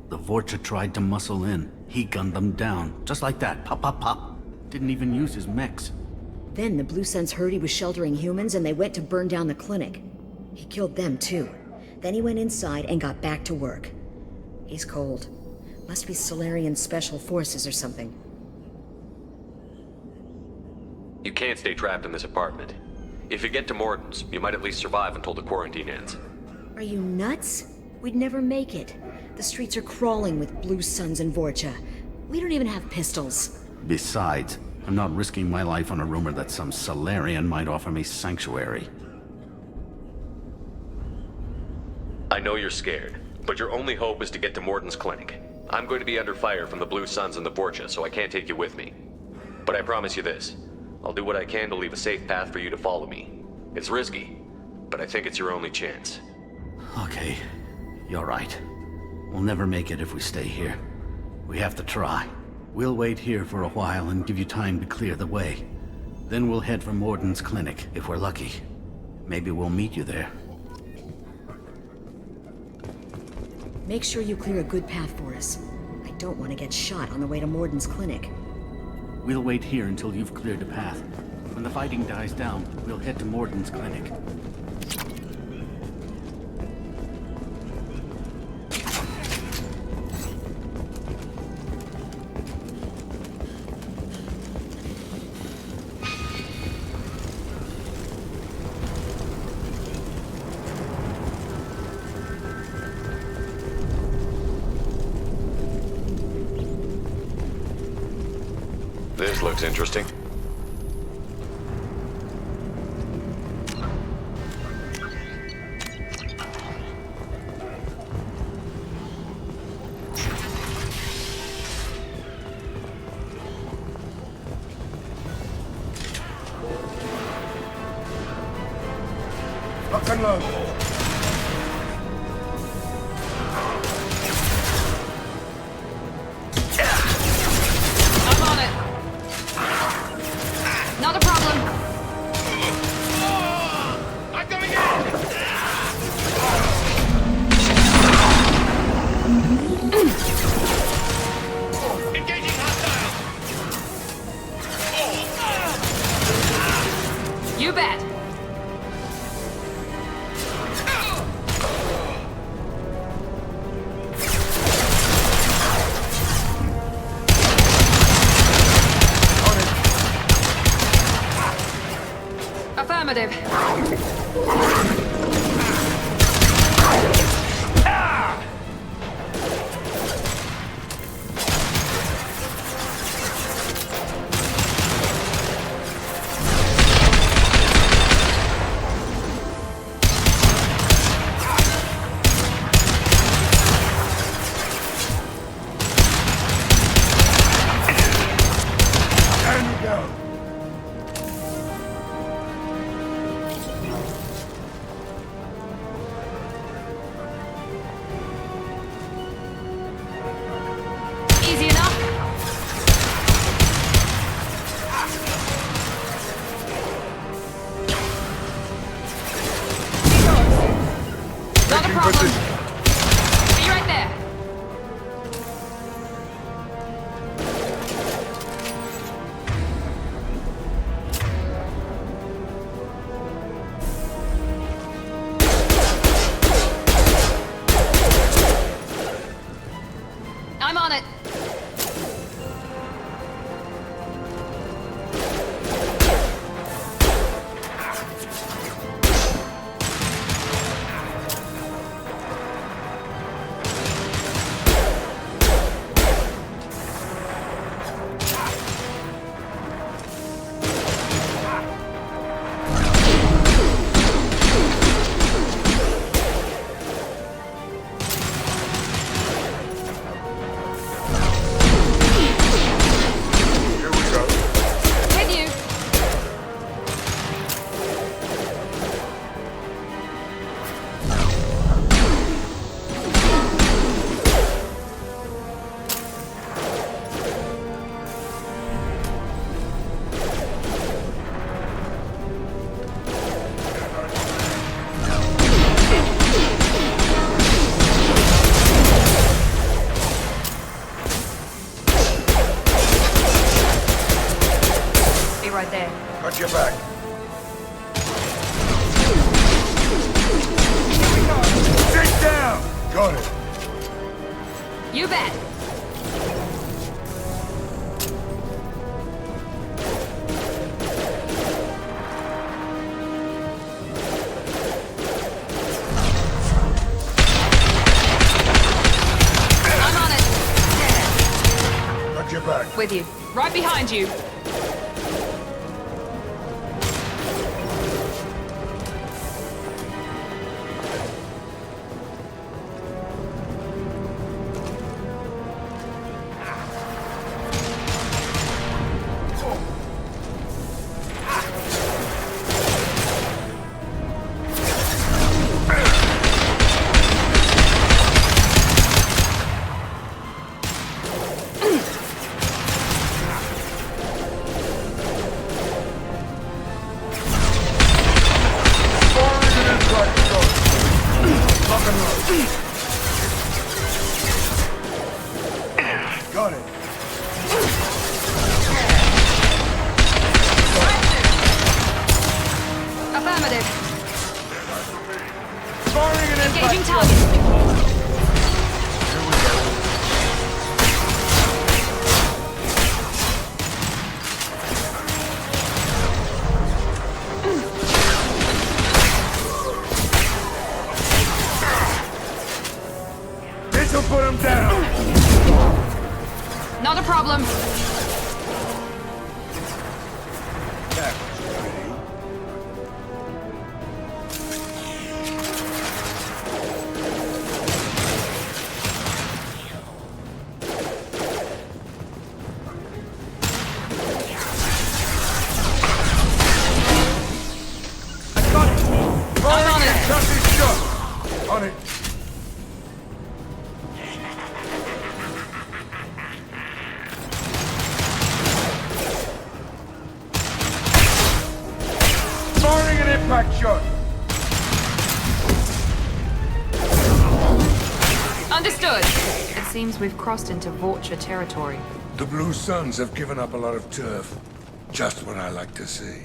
The Vorcha tried to muscle in. He gunned them down. Just like that. Pop, pop, pop. Didn't even use his mechs. Then the Blue Suns heard he was sheltering humans and they went to burn down the clinic. He killed them too. Then he went inside and got back to work. He's cold. Must be Solarian Special Forces or something. You can't stay trapped in this apartment. If you get to Mordin's, you might at least survive until the quarantine ends. Are you nuts? We'd never make it. The streets are crawling with Blue Suns and Vorcha. We don't even have pistols. Besides, I'm not risking my life on a rumor that some Solarian might offer me sanctuary. I know you're scared, but your only hope is to get to Mordin's clinic. I'm going to be under fire from the Blue Suns and the Vorcha, so I can't take you with me. But I promise you this. I'll do what I can to leave a safe path for you to follow me. It's risky, but I think it's your only chance. Okay, you're right. We'll never make it if we stay here. We have to try. We'll wait here for a while and give you time to clear the way. Then we'll head for Mordin's clinic, if we're lucky. Maybe we'll meet you there. Make sure you clear a good path for us. I don't want to get shot on the way to Mordin's clinic. We'll wait here until you've cleared the path. When the fighting dies down, we'll head to Mordin's clinic. This looks interesting. Lock and load. Not a problem. I'm going in! Engaging hostile! You bet. Affirmative. There you go. Easy enough. there. Got your back. Sit down! Got it. You bet. I'm on it. Got your back. With you. Right behind you. Got it. Affirmative. Firing an impact. Engaging target. This'll put him down. Not a problem. Firing on an it. trusted shot. On it. Firing an impact shot. Understood. It seems we've crossed into Vorcha territory. The Blue Suns have given up a lot of turf. Just what I like to see.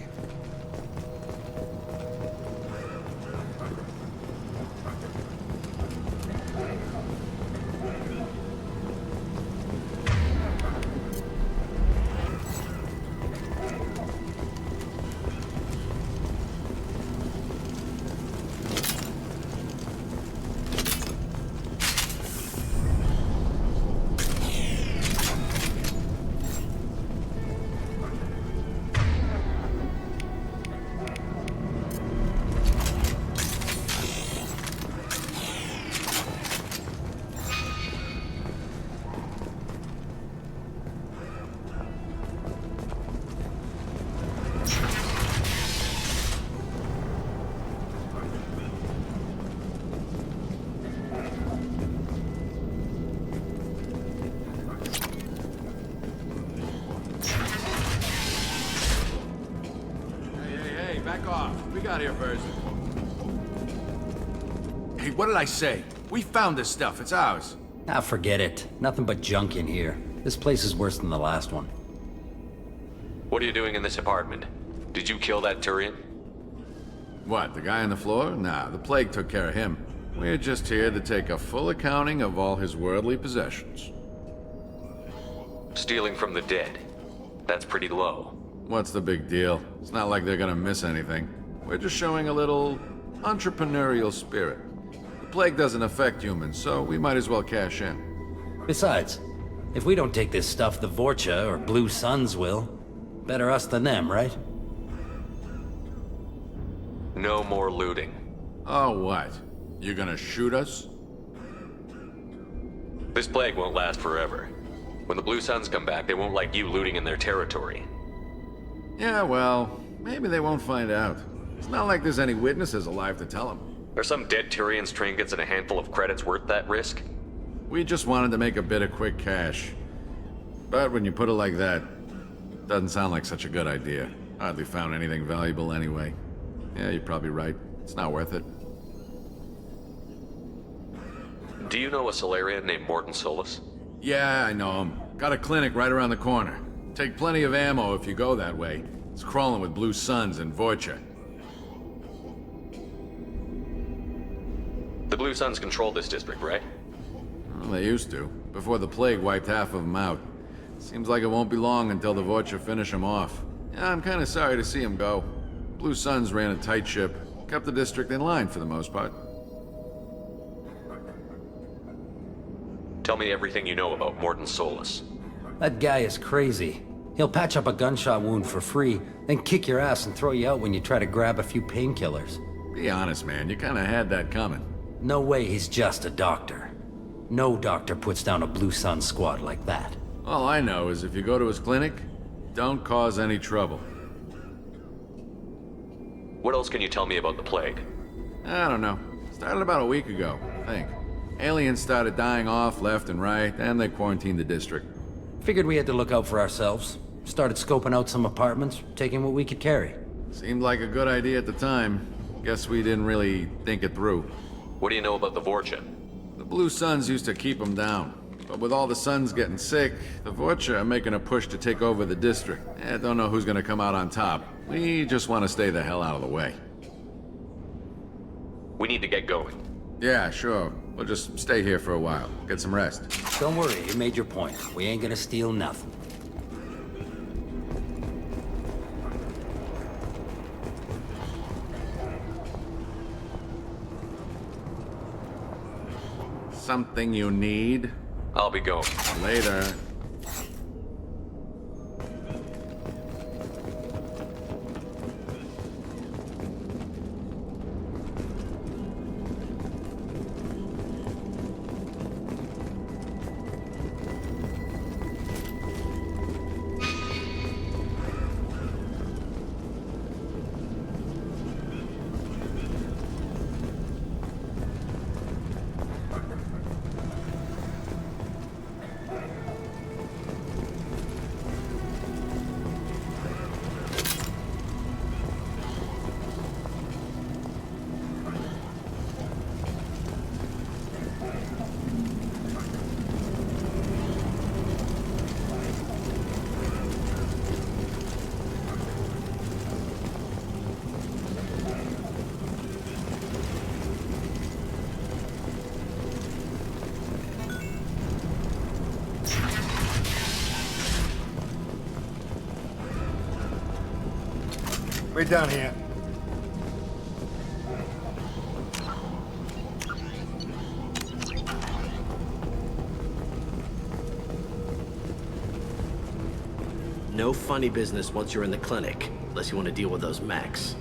Hey, back off. We got here first. Hey, what did I say? We found this stuff. It's ours. Ah, forget it. Nothing but junk in here. This place is worse than the last one. What are you doing in this apartment? Did you kill that Turian? What, the guy on the floor? Nah, the plague took care of him. We're just here to take a full accounting of all his worldly possessions. Stealing from the dead. That's pretty low. What's the big deal? It's not like they're gonna miss anything. We're just showing a little entrepreneurial spirit. The plague doesn't affect humans, so we might as well cash in. Besides, if we don't take this stuff, the Vorcha or Blue Suns will. Better us than them, right? No more looting. Oh, what? You gonna shoot us? This plague won't last forever. When the Blue Suns come back, they won't like you looting in their territory. Yeah, well, maybe they won't find out. It's not like there's any witnesses alive to tell them. Are some dead Tyrians' trinkets and a handful of credits worth that risk? We just wanted to make a bit of quick cash. But when you put it like that, doesn't sound like such a good idea. Hardly found anything valuable anyway. Yeah, you're probably right. It's not worth it. Do you know a Solarian named Morton Solus? Yeah, I know him. Got a clinic right around the corner. Take plenty of ammo if you go that way. It's crawling with Blue Suns and Vorcha. The Blue Suns control this district, right? Well, they used to, before the plague wiped half of them out. Seems like it won't be long until the Vorcha finish them off. Yeah, I'm kinda sorry to see them go. Blue Suns ran a tight ship, kept the district in line for the most part. Tell me everything you know about Morton Solus. That guy is crazy. He'll patch up a gunshot wound for free, then kick your ass and throw you out when you try to grab a few painkillers. Be honest, man, you kinda had that coming. No way he's just a doctor. No doctor puts down a Blue Sun squad like that. All I know is if you go to his clinic, don't cause any trouble. What else can you tell me about the plague? I don't know. Started about a week ago, I think. Aliens started dying off left and right, and they quarantined the district. Figured we had to look out for ourselves. Started scoping out some apartments, taking what we could carry. Seemed like a good idea at the time. Guess we didn't really think it through. What do you know about the Vorcha? The Blue Suns used to keep them down. But with all the Suns getting sick, the Vorcha are making a push to take over the district. Don't know who's gonna come out on top. We just want to stay the hell out of the way. We need to get going. Yeah, sure. We'll just stay here for a while. Get some rest. Don't worry, you made your point. We ain't gonna steal nothing. Something you need? I'll be going. Later. Wait down here. No funny business once you're in the clinic, unless you want to deal with those mechs.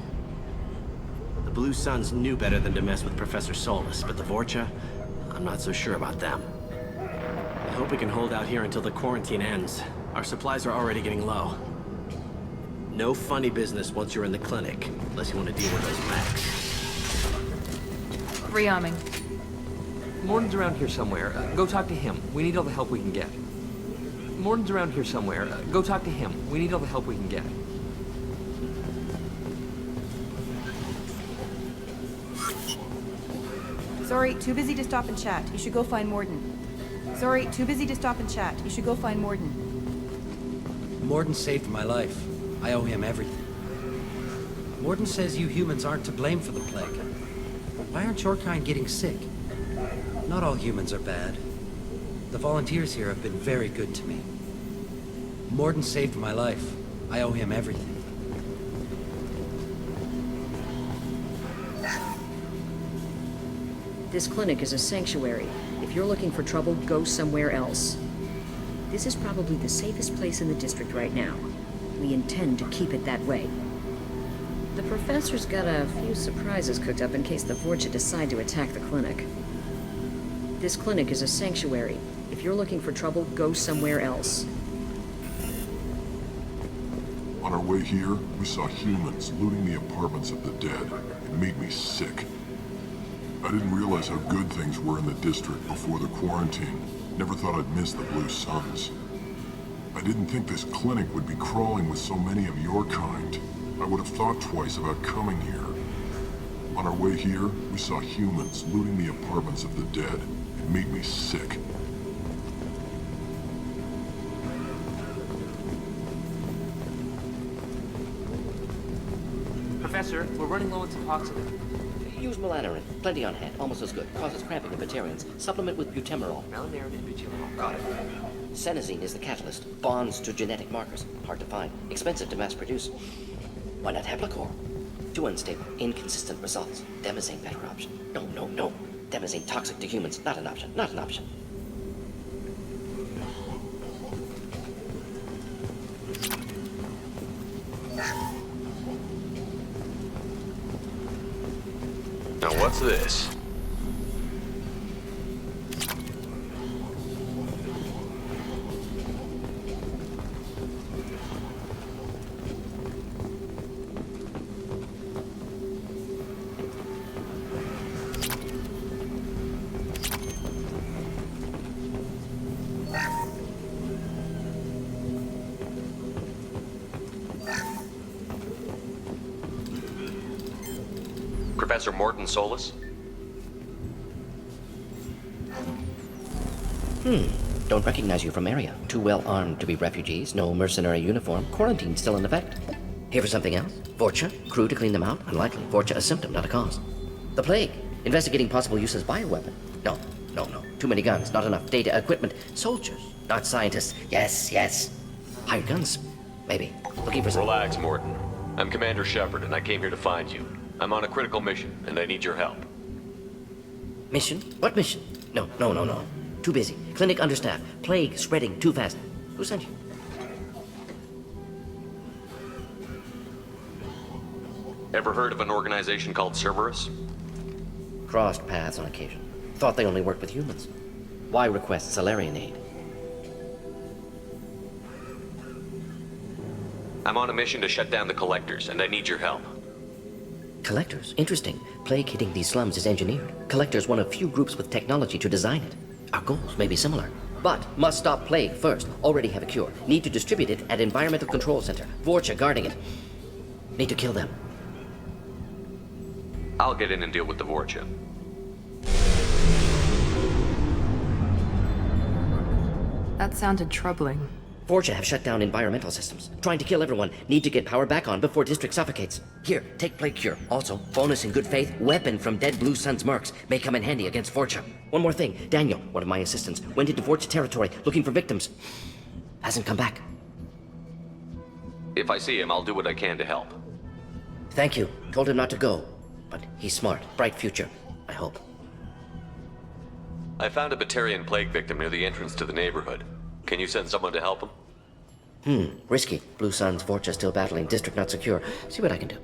The Blue Suns knew better than to mess with Professor Solus, but the Vorcha, I'm not so sure about them. I hope we can hold out here until the quarantine ends. Our supplies are already getting low. No funny business once you're in the clinic, unless you want to deal with those mechs. Rearming. Morton's around here somewhere. Go talk to him. We need all the help we can get. Morton's around here somewhere. Go talk to him. We need all the help we can get. Sorry, too busy to stop and chat. You should go find Morton. Sorry, too busy to stop and chat. You should go find Morton. Morton saved my life. I owe him everything. Morton says you humans aren't to blame for the plague. Why aren't your kind getting sick? Not all humans are bad. The volunteers here have been very good to me. Morton saved my life. I owe him everything. This clinic is a sanctuary. If you're looking for trouble, go somewhere else. This is probably the safest place in the district right now. We intend to keep it that way. The professor's got a few surprises cooked up in case the Vorcha decide to attack the clinic. This clinic is a sanctuary. If you're looking for trouble, go somewhere else. On our way here, we saw humans looting the apartments of the dead. It made me sick. I didn't realize how good things were in the district before the quarantine. Never thought I'd miss the Blue Suns. I didn't think this clinic would be crawling with so many of your kind. I would have thought twice about coming here. On our way here, we saw humans looting the apartments of the dead. It made me sick. Professor, we're running low on Suboxone. Use Melanorin. Plenty on hand. Almost as good. Causes cramping in Batarians. Supplement with butemerol. Melanorin and butemerol. Got it. Senesine is the catalyst. Bonds to genetic markers. Hard to find. Expensive to mass produce. Why not Heplicor? Too unstable. Inconsistent results. Demazane better option. No. Demazane toxic to humans. Not an option. Not an option. Now what's this? Professor Morton Solus? Don't recognize you from area. Too well armed to be refugees. No mercenary uniform. Quarantine still in effect. Here for something else? Vorcha? Crew to clean them out? Unlikely. Vorcha a symptom, not a cause. The plague. Investigating possible use as bioweapon. No. Too many guns, not enough data, equipment. Soldiers, not scientists. Yes. Hired guns? Maybe. Looking for some... Relax, Morton. I'm Commander Shepard, and I came here to find you. I'm on a critical mission, and I need your help. Mission? What mission? No. Too busy. Clinic understaffed. Plague spreading too fast. Who sent you? Ever heard of an organization called Cerberus? Crossed paths on occasion. Thought they only worked with humans. Why request Salarian aid? I'm on a mission to shut down the Collectors, and I need your help. Collectors? Interesting. Plague hitting these slums is engineered. Collectors one of few groups with technology to design it. Our goals may be similar. But must stop plague first. Already have a cure. Need to distribute it at Environmental Control Center. Vorcha guarding it. Need to kill them. I'll get in and deal with the Vorcha. That sounded troubling. Vorcha have shut down environmental systems. Trying to kill everyone. Need to get power back on before district suffocates. Here, take plague cure. Also, bonus in good faith, weapon from dead Blue Sun's mercs. May come in handy against Vorcha. One more thing. Daniel, one of my assistants, went into Vorcha territory looking for victims. Hasn't come back. If I see him, I'll do what I can to help. Thank you. Told him not to go. But he's smart. Bright future. I hope. I found a Batarian plague victim near the entrance to the neighborhood. Can you send someone to help him? Risky. Blue Sun's Vorcha still battling. District not secure. See what I can do.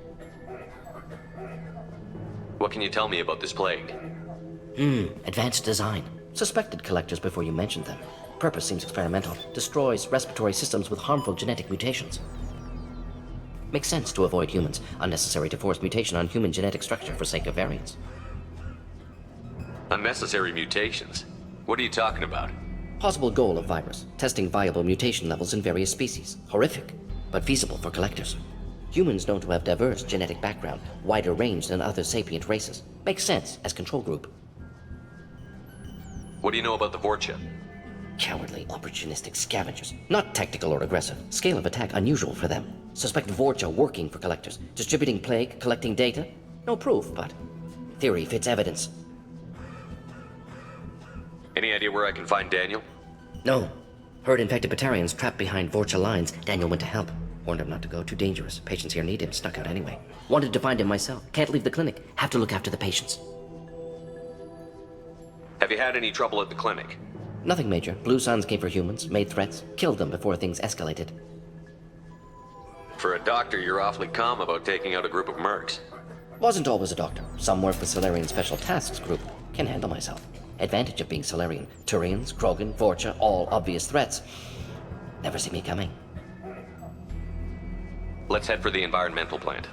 What can you tell me about this plague? Advanced design. Suspected collectors before you mentioned them. Purpose seems experimental. Destroys respiratory systems with harmful genetic mutations. Makes sense to avoid humans. Unnecessary to force mutation on human genetic structure for sake of variants. Unnecessary mutations? What are you talking about? Possible goal of virus. Testing viable mutation levels in various species. Horrific, but feasible for collectors. Humans known to have diverse genetic background, wider range than other sapient races. Makes sense as control group. What do you know about the Vorcha? Cowardly, opportunistic scavengers. Not tactical or aggressive. Scale of attack unusual for them. Suspect Vorcha working for collectors. Distributing plague, collecting data. No proof, but theory fits evidence. Any idea where I can find Daniel? No. Heard infected Batarians trapped behind Vorcha lines. Daniel went to help. Warned him not to go. Too dangerous. Patients here need him. Snuck out anyway. Wanted to find him myself. Can't leave the clinic. Have to look after the patients. Have you had any trouble at the clinic? Nothing major. Blue Suns came for humans, made threats, killed them before things escalated. For a doctor, you're awfully calm about taking out a group of mercs. Wasn't always a doctor. Some work with Salarian Special Tasks Group. Can handle myself. Advantage of being Salarian. Turians, Krogan, Vorcha, all obvious threats. Never see me coming. Let's head for the environmental plant.